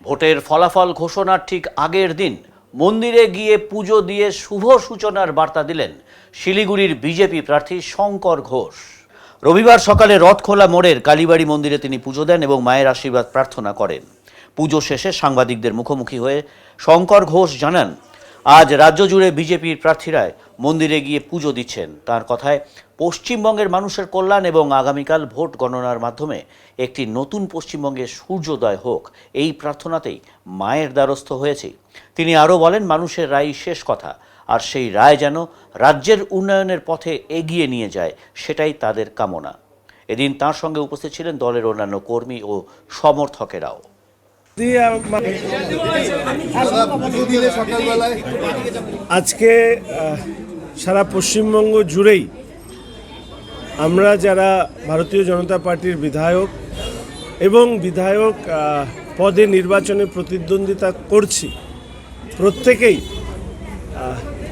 ভোটের ফলাফল ঘোষণার ঠিক আগের দিন মন্দিরে গিয়ে পুজো দিয়ে শুভ সূচনার বার্তা দিলেন শিলিগুড়ির বিজেপি প্রার্থী শঙ্কর ঘোষ। রবিবার সকালে রথখোলা মোড়ের কালীবাড়ি মন্দিরে তিনি পুজো দেন এবং মায়ের আশীর্বাদ প্রার্থনা করেন। পুজো শেষে সাংবাদিকদের মুখোমুখি হয়ে শঙ্কর ঘোষ জানান, আজ রাজ্য জুড়ে বিজেপির প্রার্থীরা মন্দিরে গিয়ে পুজো দিচ্ছেন। তার কথায় পশ্চিমবঙ্গের মানুষের কল্যাণ এবং আগামীকাল ভোট গণনার মাধ্যমে একটি নতুন পশ্চিমবঙ্গের সূর্যোদয় হোক, এই প্রার্থনাতেই মায়ের দ্বারস্থ হয়েছে। তিনি আরও বলেন, মানুষের রায় শেষ কথা, আর সেই রায় যেন রাজ্যের উন্নয়নের পথে এগিয়ে নিয়ে যায়, সেটাই তাদের কামনা। এদিন তার সঙ্গে উপস্থিত ছিলেন দলের অন্যান্য কর্মী ও সমর্থকেরাও। আজকে সারা পশ্চিমবঙ্গ জুড়েই আমরা যারা ভারতীয় জনতা পার্টির বিধায়ক এবং বিধায়ক পদে নির্বাচনে প্রতিদ্বন্দ্বিতা করছি প্রত্যেকেই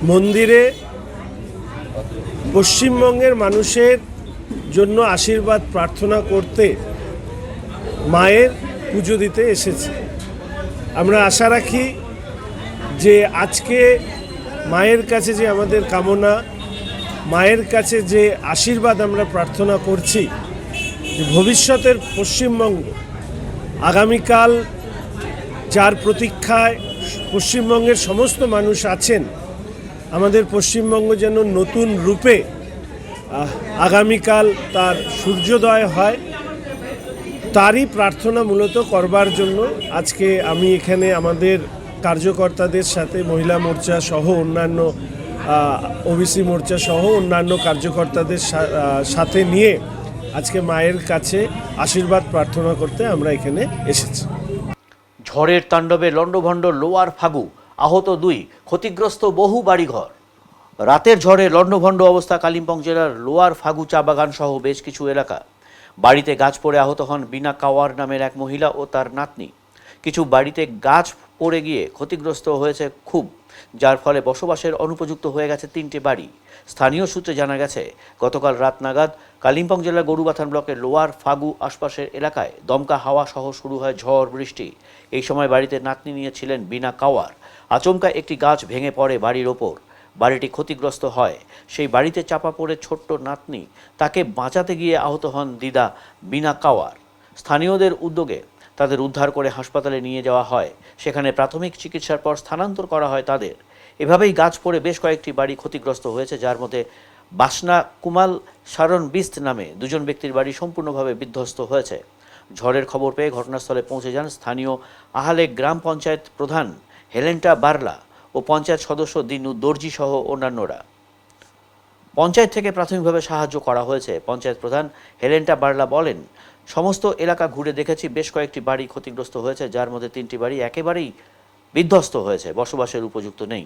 মন্দিরে পশ্চিমবঙ্গের মানুষের জন্য আশীর্বাদ প্রার্থনা করতে মায়ের পুজো দিতে এসেছি। আমরা আশা রাখি যে আজকে মায়ের কাছে যে আমাদের কামনা, মায়ের কাছে যে আশীর্বাদ আমরা প্রার্থনা করছি, যে ভবিষ্যতের পশ্চিমবঙ্গ আগামীকাল যার প্রতীক্ষায় পশ্চিমবঙ্গের সমস্ত মানুষ আছেন, আমাদের পশ্চিমবঙ্গ যেন নতুন রূপে আগামীকাল তার সূর্যোদয় হয়, তারই প্রার্থনা মূলত করবার জন্য আজকে আমি এখানে আমাদের কার্যকর্তাদের সাথে মহিলা মোর্চা সহ অন্যান্য ওবিসি মোর্চা সহ অন্যান্য কার্যকর্তাদের সাথে নিয়ে আজকে মায়ের কাছে আশীর্বাদ প্রার্থনা করতে আমরা এখানে এসেছি। ঝড়ের তাণ্ডবে লণ্ডভণ্ড লোয়ার ফাগু, আহত 2, ক্ষতিগ্রস্ত বহু বাড়িঘর। রাতের ঝড়ে লণ্ডভণ্ড অবস্থা কালিম্পং জেলার লোয়ার ফাগু চা বাগান সহ বেশ কিছু এলাকা। বাড়িতে গাছ পড়ে আহত হন বিনা কাওয়ার নামের এক মহিলা ও তার নাতনি। কিছু বাড়িতে গাছ পড়ে গিয়ে ক্ষতিগ্রস্ত হয়েছে খুব, যার ফলে বসবাসের অনুপযুক্ত হয়ে গেছে 3টে বাড়ি। স্থানীয় সূত্রে জানা গেছে গতকাল রাত নাগাদ কালিম্পং জেলার গরুবাথান ব্লকের লোয়ার ফাগু আশপাশের এলাকায় দমকা হাওয়া সহ শুরু হয় ঝড় বৃষ্টি। এই সময় বাড়িতে নাতনি নিয়ে ছিলেন বিনা কাওয়ার। আচমকা একটি গাছ ভেঙে পড়ে বাড়ির ওপর, বাড়িটি ক্ষতিগ্রস্ত হয়। সেই বাড়িতে চাপা পড়ে ছোট্ট নাতনি, তাকে বাঁচাতে গিয়ে আহত হন দিদা বিনা কাওয়ার। স্থানীয়দের উদ্যোগে তাদের উদ্ধার করে হাসপাতালে নিয়ে যাওয়া হয়, সেখানে প্রাথমিক চিকিৎসার পর স্থানান্তর করা হয় তাদের। এভাবেই গাছ পড়ে বেশ কয়েকটি বাড়ি ক্ষতিগ্রস্ত হয়েছে, যার মধ্যে বাসনা কুমাল শারণ বিস্ত নামে 2জন ব্যক্তির বাড়ি সম্পূর্ণভাবে বিধ্বস্ত হয়েছে। ঝড়ের খবর পেয়ে ঘটনাস্থলে পৌঁছে যান স্থানীয় আহালে গ্রাম পঞ্চায়েত প্রধান হেলেন্টা বার্লা ও পঞ্চায়েত সদস্য দিনু দর্জি সহ অন্যান্যরা। পঞ্চায়েত থেকে প্রাথমিকভাবে সাহায্য করা হয়েছে। পঞ্চায়েত প্রধান হেলেন্টা বার্লা বলেন, সমস্ত এলাকা ঘুরে দেখেছি, বেশ কয়েকটি বাড়ি ক্ষতিগ্রস্ত হয়েছে, যার মধ্যে 3টি বাড়ি একেবারেই বিধ্বস্ত হয়েছে, বসবাসের উপযুক্ত নেই।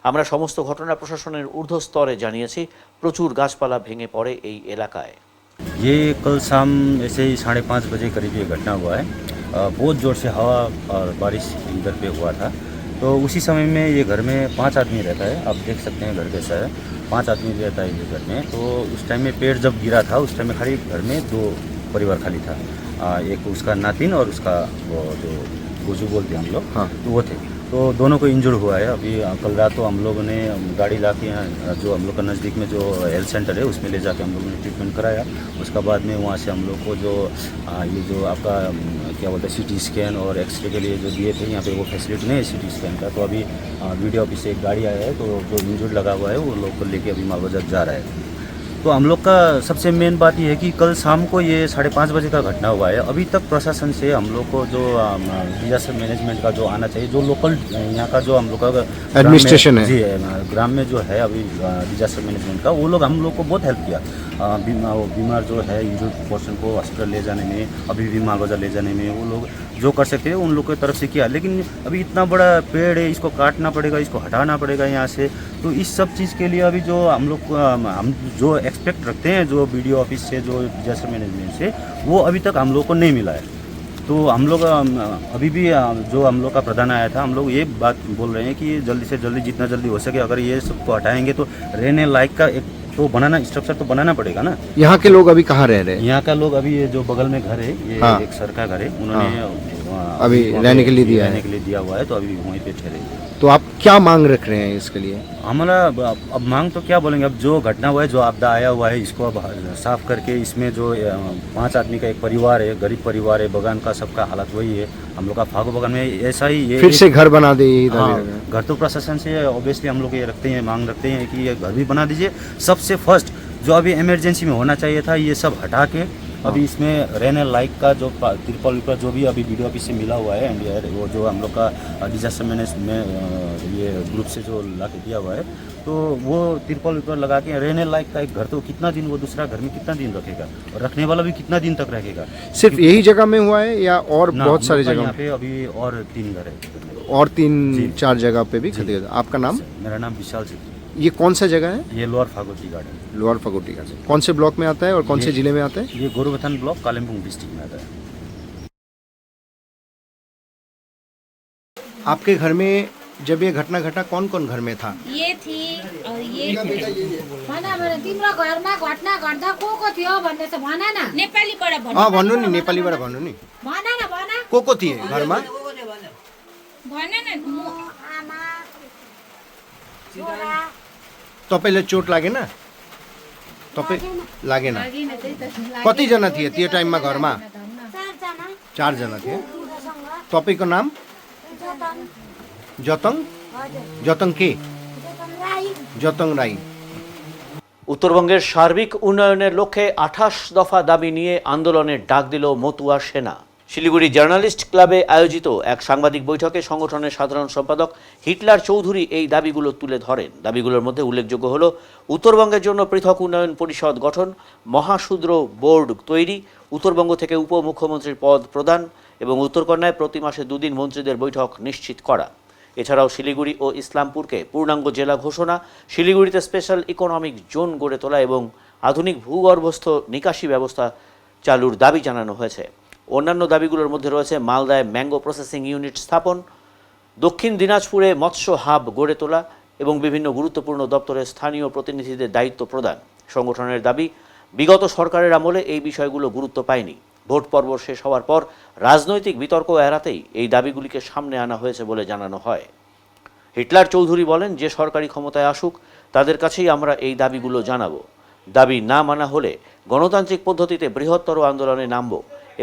আমরা সমস্ত ঘটনা প্রশাসনের ঊর্ধ্ব স্তরে জানিয়েছি। প্রচুর গাছপালা ভেঙে পড়ে এই এলাকায়। ये कल शाम ऐसे ही 5:30 बजे करीब ये घटना हुआ है। बहुत ज़ोर से हवा और बारिश इधर पे हुआ था। तो उसी समय में ये घर में 5 आदमी रहता है। आप देख सकते हैं घर कैसा है, 5 आदमी रहता है ये घर में। तो उस टाइम में पेड़ जब गिरा था, उस टाइम में खाली घर में 2 परिवार खाली था। एक उसका नातिन और उसका वो जो गोजू बोलते हैं हम लोग, हाँ, तो वो थे। तो दोनों को इंजर्ड हुआ है। अभी कल रात तो हम लोगों ने गाड़ी ला के जो हम लोग का नज़दीक में जो हेल्थ सेंटर है उसमें ले जाके हम लोगों ने ट्रीटमेंट कराया। उसका बाद में वहाँ से हम लोग को जो ये जो आपका क्या बोलते हैं CT स्कैन और एक्सरे के लिए जो दिए थे, यहाँ पे वो फैसिलिटी नहीं है CT स्कैन का। तो अभी वीडियो ऑफिस से एक गाड़ी आया है, तो जो इंजर्ड लगा हुआ है वो लोग को लेके अभी मालवाजा जा रहा है। तो हम लोग का सबसे मेन बात ये है कि कल शाम को ये 5:30 बजे का घटना हुआ है। अभी तक प्रशासन से हम लोग को जो डिजास्टर मैनेजमेंट का जो आना चाहिए, जो लोकल यहाँ का जो हम लोग का एडमिनिस्ट्रेशन है, जी ग्राम में जो है अभी डिजास्टर मैनेजमेंट का, वो लोग हम लोग को बहुत हेल्प किया। बीमार जो है इंजर्ड पर्सन को हॉस्पिटल ले जाने में, अभी भी मालवाजा ले जाने में वो लोग जो कर सकते हैं उन लोग की तरफ से किया। लेकिन अभी इतना बड़ा पेड़ है, इसको काटना पड़ेगा, इसको हटाना पड़ेगा यहाँ से। तो इस सब चीज़ के लिए अभी जो हम लोग हम जो एक्सपेक्ट रखते हैं जो BDO ऑफिस से, जो डिजास्टर मैनेजमेंट से, वो अभी तक हम लोग को नहीं मिला है। तो हम लोग अभी भी जो हम लोग का प्रधान आया था, हम लोग ये बात बोल रहे हैं कि जल्दी से जल्दी जितना जल्दी हो सके अगर ये सबको हटाएंगे तो रहने लायक का एक तो बनाना स्ट्रक्चर तो बनाना पड़ेगा ना। यहाँ के लोग अभी कहाँ रह रहे हैं? यहाँ का लोग अभी ये जो बगल में घर है, ये हाँ, एक सर का घर है, उन्होंने अभी रहने के लिए दिया हुआ है। तो अभी वहीं पे ठहरे। तो आप क्या मांग रख रहे हैं इसके लिए? हमारा अब मांग तो क्या बोलेंगे, अब जो घटना हुआ है, जो आपदा आया हुआ है, इसको अब साफ करके इसमें जो 5 आदमी का एक परिवार है, गरीब परिवार है, बगान का सबका हालत वही है। हम लोग का फागो बगान में ऐसा ही ये फिर से घर बना दे। घर तो प्रशासन से ऑब्वियसली हम लोग ये रखते हैं, मांग रखते हैं कि ये घर भी बना दीजिए। सबसे फर्स्ट जो अभी इमरजेंसी में होना चाहिए था, ये सब हटा के अभी इसमें रहने लायक का जो तिरपाल जो भी अभी BDO ऑफिस से मिला हुआ है, एंड वो जो हम लोग का डिजास्टर मैनेजमेंट ये ग्रुप से जो ला के दिया हुआ है, तो वो तिरपाल लगा के रहने लायक का एक घर, तो कितना दिन वो दूसरा घर में कितना दिन रखेगा, और रखने वाला भी कितना दिन तक रहेगा। सिर्फ यही जगह में हुआ है या और बहुत सारी जगह? यहाँ पे अभी और 3 घर है, और 3-4 जगह पे भी क्षति। आपका नाम? मेरा नाम विशाल सिंह। ये कौन सा जगह है? ये लोअर फागोटी गार्डन। लोअर फागोटी गार्डन कौन से ब्लॉक में आता है और कौन से जिले में आता है? ये गोरुबथान ब्लॉक कालिम्पोंग डिस्ट्रिक्ट में आता है। आपके घर में जब ये घटना घटा कौन कौन घर में था? ये थी और ये तिम्रो घरमा घटना घट्दा को थियो भन्ने चाहिँ भन न नेपालीबाट भन हाँ भन्नु नि नेपालीबाट भन्नु नि भन न भन को थिए घरमा? भन न आमा छोरा तपाईँलाई चोट लागेन? तपाईँ लागेन? कतिजना थिए त्यो टाइममा घरमा? 4 जना थिए। तपाईँको नाम? जतङ? जतङ के? जतङ রাই। উত্তরবঙ্গের সার্বিক উন্নয়নের লক্ষ্যে 28 দফা দাবি নিয়ে আন্দোলনের ডাক দিল মতুয়া সেনা। শিলিগুড়ি জার্নালিস্ট ক্লাবে আয়োজিত এক সাংবাদিক বৈঠকে সংগঠনের সাধারণ সম্পাদক হিটলার চৌধুরী এই দাবিগুলো তুলে ধরেন। দাবিগুলোর মধ্যে উল্লেখযোগ্য হল উত্তরবঙ্গের জন্য পৃথক উন্নয়ন পরিষদ গঠন, মহাশূদ্র বোর্ড তৈরি, উত্তরবঙ্গ থেকে উপমুখ্যমন্ত্রীর পদ প্রদান এবং উত্তরকন্যায় প্রতি মাসে 2 দিন মন্ত্রীদের বৈঠক নিশ্চিত করা। এছাড়াও শিলিগুড়ি ও ইসলামপুরকে পূর্ণাঙ্গ জেলা ঘোষণা, শিলিগুড়িতে স্পেশাল ইকোনমিক জোন গড়ে তোলা এবং আধুনিক ভূগর্ভস্থ নিকাশি ব্যবস্থা চালুর দাবি জানানো হয়েছে। অন্যান্য দাবিগুলোর মধ্যে রয়েছে মালদায় ম্যাঙ্গো প্রসেসিং ইউনিট স্থাপন, দক্ষিণ দিনাজপুরে মৎস্য হাব গড়ে তোলা এবং বিভিন্ন গুরুত্বপূর্ণ দপ্তরে স্থানীয় প্রতিনিধিদের দায়িত্ব প্রদান। সংগঠনের দাবি, বিগত সরকারের আমলে এই বিষয়গুলো গুরুত্ব পায়নি। ভোট পর্ব শেষ হওয়ার পর রাজনৈতিক বিতর্ক এড়াতেই এই দাবিগুলিকে সামনে আনা হয়েছে বলে জানানো হয়। হিটলার চৌধুরী বলেন, যে সরকারি ক্ষমতায় আসুক তাদের কাছেই আমরা এই দাবিগুলো জানাবো। দাবি না মানা হলে গণতান্ত্রিক পদ্ধতিতে বৃহত্তর আন্দোলনে নামব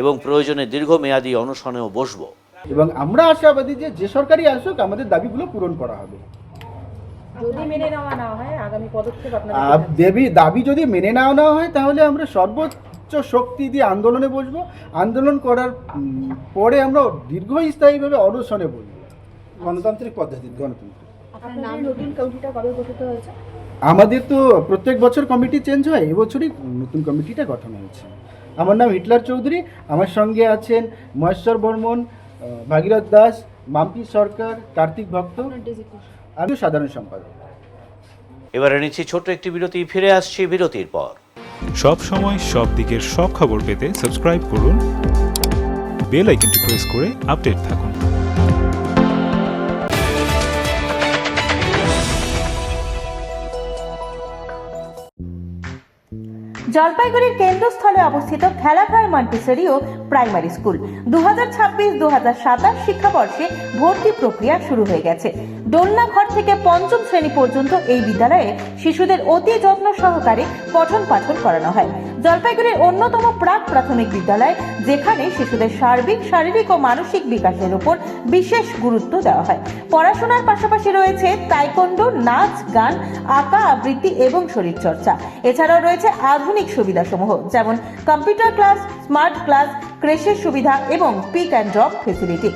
এবং প্রয়োজনে দীর্ঘমেয়াদী অনশনেও বসব। এবং আমরা আশাবাদী যে সরকারই আসুক আমাদের দাবিগুলো পূরণ করা হবে। যদি মেনে নেওয়া না হয় আগামী পদক্ষেপ আপনাদের দাবি যদি মেনে নেওয়া হয় তাহলে আমরা সর্বোচ্চ শক্তি দিয়ে আন্দোলনে বসবো। আন্দোলন করার পরে আমরা দীর্ঘস্থায়ীভাবে অনশনে বসবো। গণতান্ত্রিক পদ্ধতি নতুন কমিটিটা কবে গঠিত হয়েছে? আমাদের তো প্রত্যেক বছর কমিটি চেঞ্জ হয়, এবছরই নতুন কমিটিটা গঠন হয়েছে। আমার নাম হিটলার চৌধুরী, আমার সঙ্গে আছেন মহেশ্বর বর্মন, ভাগীরথ দাস, মাম্পি সরকার, কার্তিক ভক্ত, আমি সাধারণ সম্পাদক। এবারে নিচ্ছি ছোট্ট একটি বিরতি, ফিরে আসছি বিরতির পর। সব সময় সব দিকের সব খবর পেতে সাবস্ক্রাইব করুন, বেল আইকনটি প্রেস করে আপডেট থাকুন। জলপাইগুড়ির কেন্দ্রস্থলে অবস্থিত খেলাঘর মন্টেসরি ও প্রাইমারি স্কুল 2026-2027 শিক্ষাবর্ষে ভর্তি প্রক্রিয়া শুরু হয়ে গেছে। দোলনাঘর থেকে 5ম শ্রেণী পর্যন্ত এই বিদ্যালয়ে শিশুদের অতি যত্ন সহকারে পঠন পাঠন করানো হয়। জলপাইগুড়ির অন্যতম প্রাক প্রাথমিক বিদ্যালয়, যেখানে শিশুদের সার্বিক শারীরিক ও মানসিক বিকাশের উপর বিশেষ গুরুত্ব দেওয়া হয়। পড়াশোনার পাশাপাশি রয়েছে তাইকোন্ডো, নাচ, গান, আঁকা, আবৃত্তি এবং শরীরচর্চা। এছাড়াও রয়েছে আধুনিক সুবিধাসমূহ, যেমন কম্পিউটার ক্লাস, স্মার্ট ক্লাস, ক্রেশের সুবিধা এবং পিক অ্যান্ড ড্রপ ফেসিলিটি।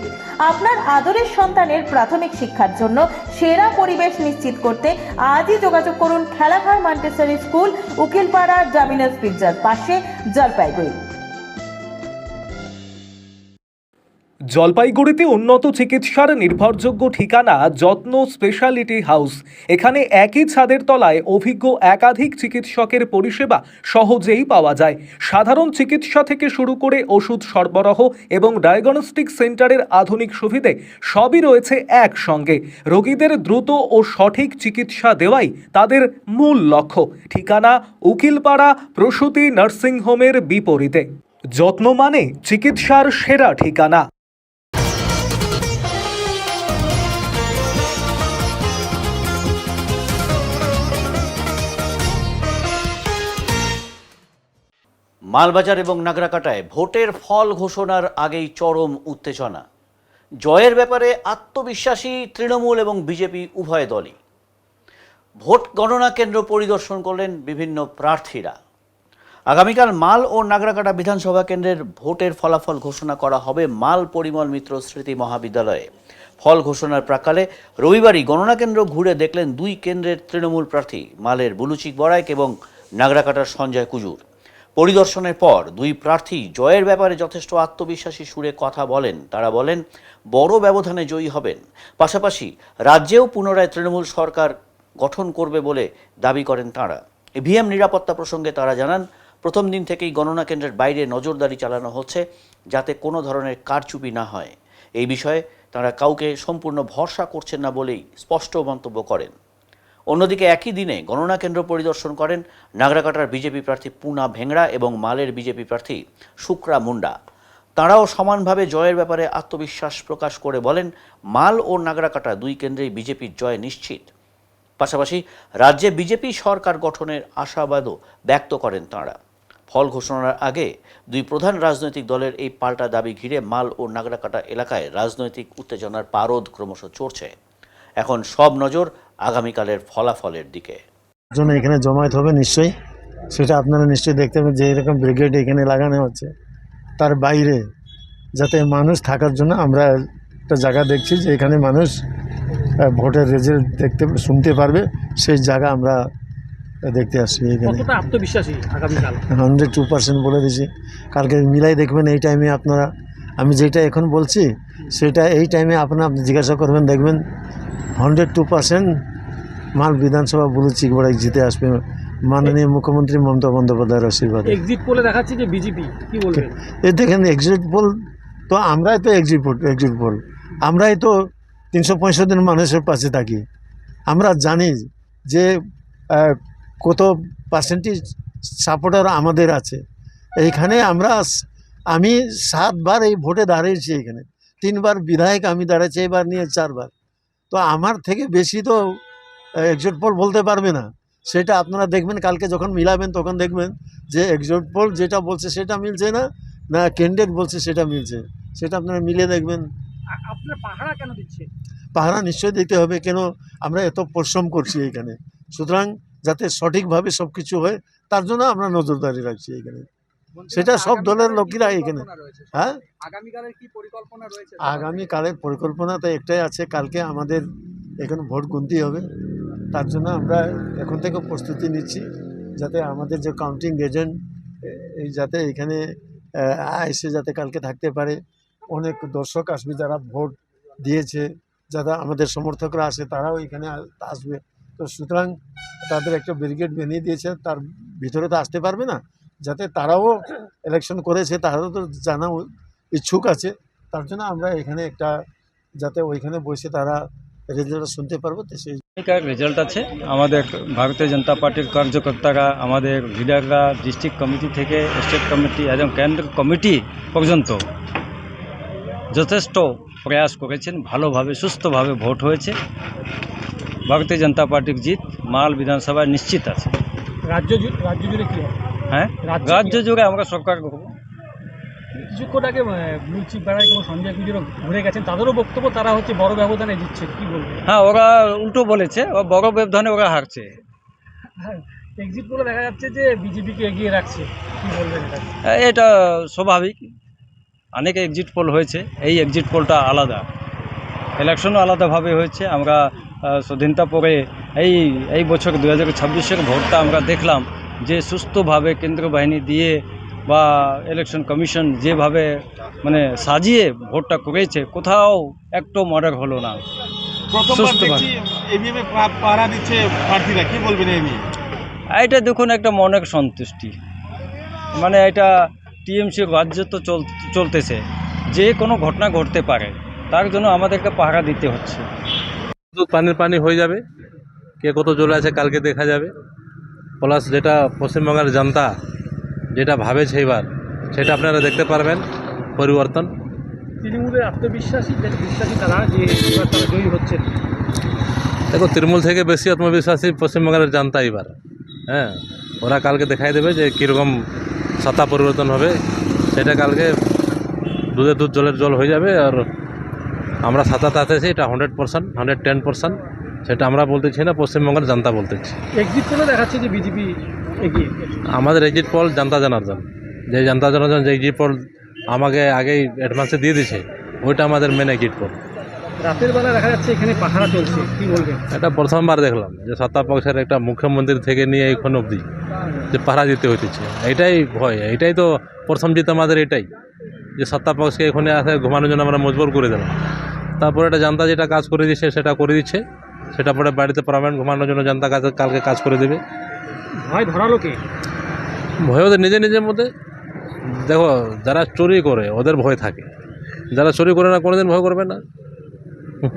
আপনার আদরের সন্তানের প্রাথমিক শিক্ষার জন্য সেরা পরিবেশ নিশ্চিত করতে আজই যোগাযোগ করুন খেলাঘর মন্টেসরি স্কুল, উকিলপাড়া ডমিনোস পিৎজার পাশে, জলপাইগুড়ি। জলপাইগুড়িতে উন্নত চিকিৎসার নির্ভরযোগ্য ঠিকানা যত্ন স্পেশালিটি হাউস। এখানে একই ছাদের তলায় অভিজ্ঞ একাধিক চিকিৎসকের পরিষেবা সহজেই পাওয়া যায়। সাধারণ চিকিৎসা থেকে শুরু করে ওষুধ সরবরাহ এবং ডায়াগনস্টিক সেন্টারের আধুনিক সুবিধে সবই রয়েছে একসঙ্গে। রোগীদের দ্রুত ও সঠিক চিকিৎসা দেওয়াই তাদের মূল লক্ষ্য। ঠিকানা উকিলপাড়া প্রসূতি নার্সিংহোমের বিপরীতে। যত্ন মানে চিকিৎসার সেরা ঠিকানা। মালবাজার এবং নাগরাকাটায় ভোটের ফল ঘোষণার আগেই চরম উত্তেজনা। জয়ের ব্যাপারে আত্মবিশ্বাসী তৃণমূল এবং বিজেপি উভয় দলই। ভোট গণনা কেন্দ্র পরিদর্শন করলেন বিভিন্ন প্রার্থীরা। আগামীকাল মাল ও নাগরাকাটা বিধানসভা কেন্দ্রের ভোটের ফলাফল ঘোষণা করা হবে মাল পরিমল মিত্র স্মৃতি মহাবিদ্যালয়ে। ফল ঘোষণার প্রাক্কালে রবিবারই গণনা কেন্দ্র ঘুরে দেখলেন 2 কেন্দ্রের তৃণমূল প্রার্থী, মালের বুলুচিক বড়াইক এবং নাগরাকাটার সঞ্জয় কুজুর। পরিদর্শনের পর 2 প্রার্থী জয়ের ব্যাপারে যথেষ্ট আত্মবিশ্বাসী সুরে কথা বলেন। তারা বলেন বড় ব্যবধানে জয়ী হবেন, পাশাপাশি রাজ্যেও পুনরায় তৃণমূল সরকার গঠন করবে বলে দাবি করেন তাঁরা। ইভিএম নিরাপত্তা প্রসঙ্গে তারা জানান, প্রথম দিন থেকেই গণনা কেন্দ্রের বাইরে নজরদারি চালানো হচ্ছে যাতে কোনো ধরনের কারচুপি না হয়। এই বিষয়ে তাঁরা কাউকে সম্পূর্ণ ভরসা করছেন না বলেই স্পষ্ট মন্তব্য করেন। অন্যদিকে একই দিনে গণনা কেন্দ্র পরিদর্শন করেন নাগরাকাটার বিজেপি প্রার্থী পুনা ভেংড়া এবং মালের বিজেপি প্রার্থী শুক্রা মুন্ডা। তাঁরাও সমানভাবে জয়ের ব্যাপারে আত্মবিশ্বাস প্রকাশ করে বলেন, মাল ও নাগরাকাটা দুই কেন্দ্রেই বিজেপির জয় নিশ্চিত। পাশাপাশি রাজ্যে বিজেপি সরকার গঠনের আশাবাদও ব্যক্ত করেন তাঁরা। ফল ঘোষণার আগে দুই প্রধান রাজনৈতিক দলের এই পাল্টা দাবি ঘিরে মাল ও নাগরাকাটা এলাকায় রাজনৈতিক উত্তেজনার পারদ ক্রমশ চড়ছে। এখন সব নজর আগামীকালের ফলাফলের দিকে। জন্য এখানে জমায়েত হবে নিশ্চয়ই, সেটা আপনারা নিশ্চয়ই দেখতে পাবেন। যে এরকম ব্রিগেড এখানে লাগানো হচ্ছে, তার বাইরে যাতে মানুষ থাকার জন্য আমরা একটা জায়গা দেখছি যে এখানে মানুষ ভোটের রেজাল্ট দেখতে শুনতে পারবে, সেই জায়গা আমরা দেখতে আসছি। এখানে আত্মবিশ্বাসী আগামীকাল 102% বলে দিয়েছি। কালকে মিলাই দেখবেন এই টাইমে আপনারা, আমি যেটা এখন বলছি সেটা এই টাইমে আপনি জিজ্ঞাসা করবেন, দেখবেন 102% মাল বিধানসভা বুলু চিকবড়াই জিতে আসবে মাননীয় মুখ্যমন্ত্রী মমতা বন্দ্যোপাধ্যায়ের আশীর্বাদে। এক্সিট পোলে দেখাচ্ছে যে বিজেপি, কি বলবেন? এই দেখেন এক্সিট পোল তো আমরাই তো এক্সিট পোল আমরাই তো 365 মানুষের পাশে থাকি। আমরা জানি যে কত পার্সেন্টেজ সাপোর্টার আমাদের আছে এইখানে। আমি 7 বার এই ভোটে দাঁড়িয়েছি, এখানে 3 বার বিধায়ক আমি দাঁড়িয়েছি, এবার নিয়ে 4 বার। তো আমার থেকে বেশি তো এক্সিট পোল বলতে পারবে না। সেটা আপনারা দেখবেন কালকে যখন মিলাবেন, তখন দেখবেন যে এক্সিট পোল যেটা বলছে সেটা মিলছে না, না ক্যান্ডিডেট বলছে সেটা মিলছে। সেটা আপনারা মিলে দেখবেন। আপনার পাহারা কেন দিচ্ছে? পাহারা নিশ্চয়ই দিতে হবে, কেন আমরা এত পরিশ্রম করছি এখানে। সুতরাং যাতে সঠিকভাবে সব কিছু হয় তার জন্য আমরা নজরদারি রাখছি এখানে। সেটা সব দলের লোকেরা এখানে। হ্যাঁ, আগামীকালের কি পরিকল্পনা রয়েছে? আগামীকালের পরিকল্পনা তো একটাই আছে, কালকে আমাদের এখানে ভোট গুনতি হবে। তার জন্য আমরা এখন থেকে প্রস্তুতি নিচ্ছি, যাতে আমাদের যে কাউন্টিং এজেন্ট যাতে এখানে এসে যাতে কালকে থাকতে পারে। অনেক দর্শক আসবে যারা ভোট দিয়েছে, যারা আমাদের সমর্থকরা আসে তারাও এখানে আসবে। তো সুতরাং তাদের একটা ব্রিগেড বানিয়ে দিয়েছে, তার ভিতরে তো আসতে পারবে না, যাতে তারাও ইলেকশন করেছে তারাও তো জানা ইচ্ছুক আছে। তার জন্য আমরা এখানে একটা যাতে ওইখানে বসে তারা রেজাল্ট শুনতে পারবো। তো সেই রেজাল্ট আছে। আমাদের ভারতীয় জনতা পার্টির কার্যকর্তারা, আমাদের লিডাররা, ডিস্ট্রিক্ট কমিটি থেকে স্টেট কমিটি এবং কেন্দ্র কমিটি পর্যন্ত যথেষ্ট প্রয়াস করেছেন। ভালোভাবে সুস্থভাবে ভোট হয়েছে। ভারতীয় জনতা পার্টির জিত মাল বিধানসভায় নিশ্চিত আছে। রাজ্য জুড়ে কি হবে? হ্যাঁ, রাজ্য জুড়ে আমরা সরকার করব। কিছুক্ষণ আগে চিফ বাড়াই এবং সঞ্জয় কুজুরও ঘুরে গেছেন, তাদেরও বক্তব্য তারা হচ্ছে বড় ব্যবধানে জিতছে, কি বলবেন? হ্যাঁ, ওরা উল্টো বলেছে, বড় ব্যবধানে ওরা হারছে। হ্যাঁ, এক্সিট পোলে দেখা যাচ্ছে যে বিজেপিকে এগিয়ে রাখছে, কি বলবেন? এটা স্বাভাবিক। অনেক এক্সিট পোল হয়েছে, এই এক্সিট পোলটা আলাদা, ইলেকশনও আলাদাভাবে হয়েছে। আমরা স্বাধীনতা পরে এই বছর 2026-এর ভোটটা আমরা দেখলাম যে সুস্থভাবে কেন্দ্র বাহিনী দিয়ে বা ইলেকশন কমিশন যেভাবে মানে সাজিয়ে ভোটটা করেছে, কোথাও একটু মার্ডার হলো না। এটা দেখুন একটা মনের সন্তুষ্টি, মানে এটা টিএমসির রাজ্য তো চলতেছে, যে কোনো ঘটনা ঘটতে পারে, তার জন্য আমাদেরকে পাহারা দিতে হচ্ছে। পানির পানি হয়ে যাবে, কে কত জ্বলে আছে কালকে দেখা যাবে। প্লাস যেটা পশ্চিমবঙ্গের জনতা যেটা ভাবেছে এবার, সেটা আপনারা দেখতে পারবেন পরিবর্তন। তৃণমূলের আত্মবিশ্বাসী তারা যে এবার তারা জয়ী হচ্ছেন। দেখো, তৃণমূল থেকে বেশি আত্মবিশ্বাসী পশ্চিমবঙ্গের জনতা এবার। হ্যাঁ, ওরা কালকে দেখাই দেবে যে কীরকম সত্তা পরিবর্তন হবে। সেটা কালকে দুধে দুধ জলের জল হয়ে যাবে। আর আমরা সাতাতে আছি, এটা 100%, 110%। সেটা আমরা বলতেছি না, পশ্চিমবঙ্গের জনতা বলতেছি। এক্সিট পোলে দেখাচ্ছে যে বিজেপি এগিয়ে। আমাদের এক্সিট পোল জনতা জনার্দন, যে জনতা জনার্দন যে এক্সিট পোল আমাকে আগেই অ্যাডভান্সে দিয়ে দিয়েছে, ওইটা আমাদের মেন এক্সিট পোল। রাতের বেলা দেখা যাচ্ছে এখানে পাহারা চলছে, কি বলবেন? এটা প্রথমবার দেখলাম যে সত্তাপক্ষের একটা মুখ্যমন্ত্রী থেকে নিয়ে এখন অবধি যে পাহারা দিতে হইতেছে। এটাই ভয়, এটাই তো প্রথম জিত আমাদের, এটাই যে সত্তাপক্ষকে এখানে আসে ঘুমানোর জন্য আমরা মজবুর করে দিলাম। তারপরে এটা জনতা যেটা কাজ করে দিচ্ছে সেটা করে দিচ্ছে, সেটা পরে বাড়িতে পারমানেন্ট ঘুমানোর জন্য জনতা কালকে কাজ করে দেবে। ভয় ধরালো কে? ভয় ওদের নিজের মধ্যে। দেখো, যারা চুরি করে ওদের ভয় থাকে, যারা চুরি করে না কোনোদিন ভয় করবে না।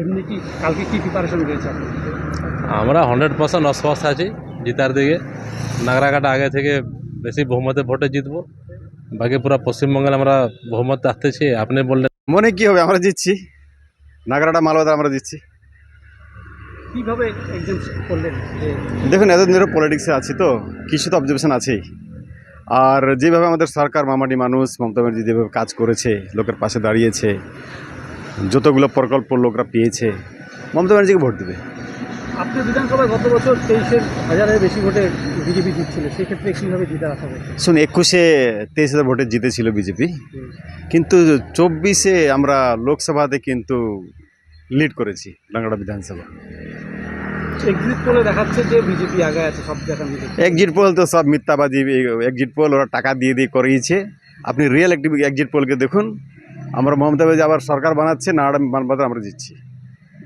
এমনি কি কালকে কি প্রিপারেশন রয়েছে আমরা 100% অস্পষ্ট আছি জিতার দিকে। নাগরাকাটা আগে থেকে বেশি বহুমতে ভোটে জিতবো, বাকি পুরো পশ্চিমবঙ্গে আমরা বহুমত আসতেছি। আপনি বললেন মনে কি হবে, আমরা জিতছি, নাগরাটা মালবাদা আমরা জিতছি। কিভাবে একজন করলেন? দেখুন, এতদিন ধরে পলিটিক্সে আছি তো কিছু তো অবজারভেশন আছেই। আর যেভাবে আমাদের সরকার মামাটি মানুষ মমতা ব্যানার্জি যেভাবে কাজ করেছে, লোকের পাশে দাঁড়িয়েছে, যতগুলো প্রকল্প লোকরা পেয়েছে, মমতা ব্যানার্জিকে ভোট দেবে। আপনি বিধানসভায় গত বছর 23,000-এর বেশি ভোটে বিজেপি জিতছিল, সেক্ষেত্রে কীভাবে জিতে রাখা হবে? শুন, 21-এ 23,000 ভোটে জিতেছিল বিজেপি, কিন্তু 24-এ আমরা লোকসভাতে কিন্তু লিড করেছি লাঙ্গড়া বিধানসভা। এক্সিট পোলে দেখাচ্ছে যে বিজেপি আগে আছে সব জায়গা মিলে। এক্সিট পোল তো সব মিথ্যাবাদী এক্সিট পোল, ওরা টাকা দিয়ে করিয়েছে। আপনি রিয়েল একটি এক্সিট পোলকে দেখুন। আমরা মমতা ব্যানার্জি আবার সরকার বানাচ্ছে, নাগড়া মালবাদা আমরা জিতছি।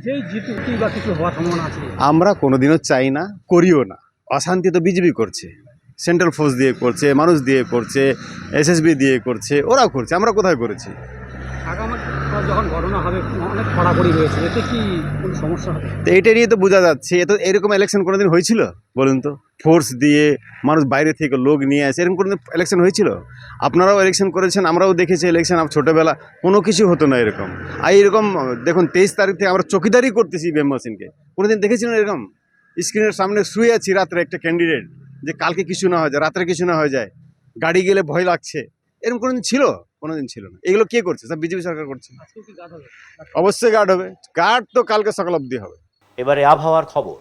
যেই জিতুকি বা কিছু হওয়ার সম্ভাবনা আছে? আমরা কোনোদিনও চাই না, করিও না। অশান্তি তো বিজেপি করছে, সেন্ট্রাল ফোর্স দিয়ে করছে, মানুষ দিয়ে করছে, এসএসবি দিয়ে করছে, ওরাও করছে, আমরা কোথায় করেছি? আগামী যখন গণনা হবে অনেক কড়াকড়ি রয়েছে, এতে কি কোনো সমস্যা হবে? তো এটা নিয়ে তো বোঝা যাচ্ছে। এরকম ইলেকশন কোনোদিন হয়েছিল বলুন তো? ফোর্স দিয়ে মানুষ বাইরে থেকে লোক নিয়ে আসে, এরকম কোনোদিন ইলেকশন হয়েছিল? আপনারাও ইলেকশন করেছেন, আমরাও দেখেছি ইলেকশন। ছোটোবেলা কোনো কিছু হতো না এরকম। আর এরকম দেখুন 23 তারিখ থেকে আমরা চকিদারি করতেছি ইভিএম মেশিনকে। কোনোদিন দেখেছিলেন এরকম? স্ক্রিনের সামনে শুয়ে আছি রাত্রে একটা ক্যান্ডিডেট, যে কালকে কিছু না হয়ে যায়, রাত্রে কিছু না হয়ে যায়, গাড়ি গেলে ভয় লাগছে, এরকম কোনোদিন ছিল? কোনোদিন ছিল না। এগুলো কে করছে? সব বিজেপি সরকার করছে। অবশ্যই গার্ড হবে, গার্ড তো কালকে সকাল অবধি হবে। এবারে আবহাওয়ার খবর।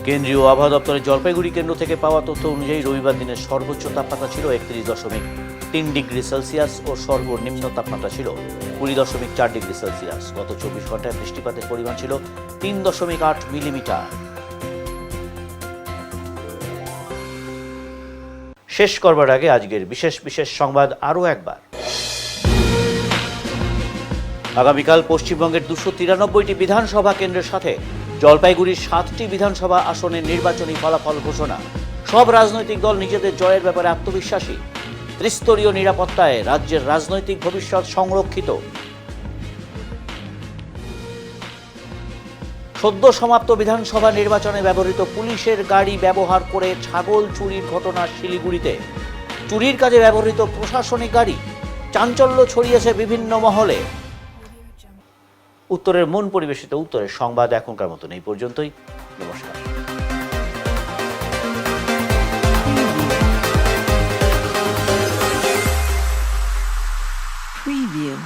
কেন্দ্রীয় আবহাওয়া দপ্তরের জলপাইগুড়ি কেন্দ্র থেকে পাওয়া তথ্য অনুযায়ী রবিবার দিনের সর্বোচ্চ তাপমাত্রা ছিল 31.3 ডিগ্রি সেলসিয়াস ও সর্বনিম্ন তাপমাত্রা ছিল 20.4 ডিগ্রি সেলসিয়াস। গত 24 ঘন্টায় বৃষ্টিপাতের পরিমাণ ছিল 3.8 মিলিমিটার। শেষ করবার আগে আজকের বিশেষ সংবাদ আরও একবার। আগামীকাল পশ্চিমবঙ্গের 293টি বিধানসভা কেন্দ্রের সাথে জলপাইগুড়ির 7টি বিধানসভা আসনের নির্বাচনী ফলাফল ঘোষণা। সব রাজনৈতিক দল নিজেদের জয়ের ব্যাপারে আত্মবিশ্বাসী। ত্রিস্তরীয় নিরাপত্তায় রাজ্যের রাজনৈতিক ভবিষ্যৎ সংরক্ষিত। সদ্য সমাপ্ত বিধানসভা নির্বাচনে ব্যবহৃত পুলিশের গাড়ি ব্যবহার করে ছাগল চুরির ঘটনা শিলিগুড়িতে। চুরির কাজে ব্যবহৃত প্রশাসনিক গাড়ি, চাঞ্চল্য ছড়িয়েছে বিভিন্ন মহলে। উত্তরের মন পরিবেশিত উত্তরের সংবাদ এখনকার মতন এই পর্যন্তই। নমস্কার। Preview.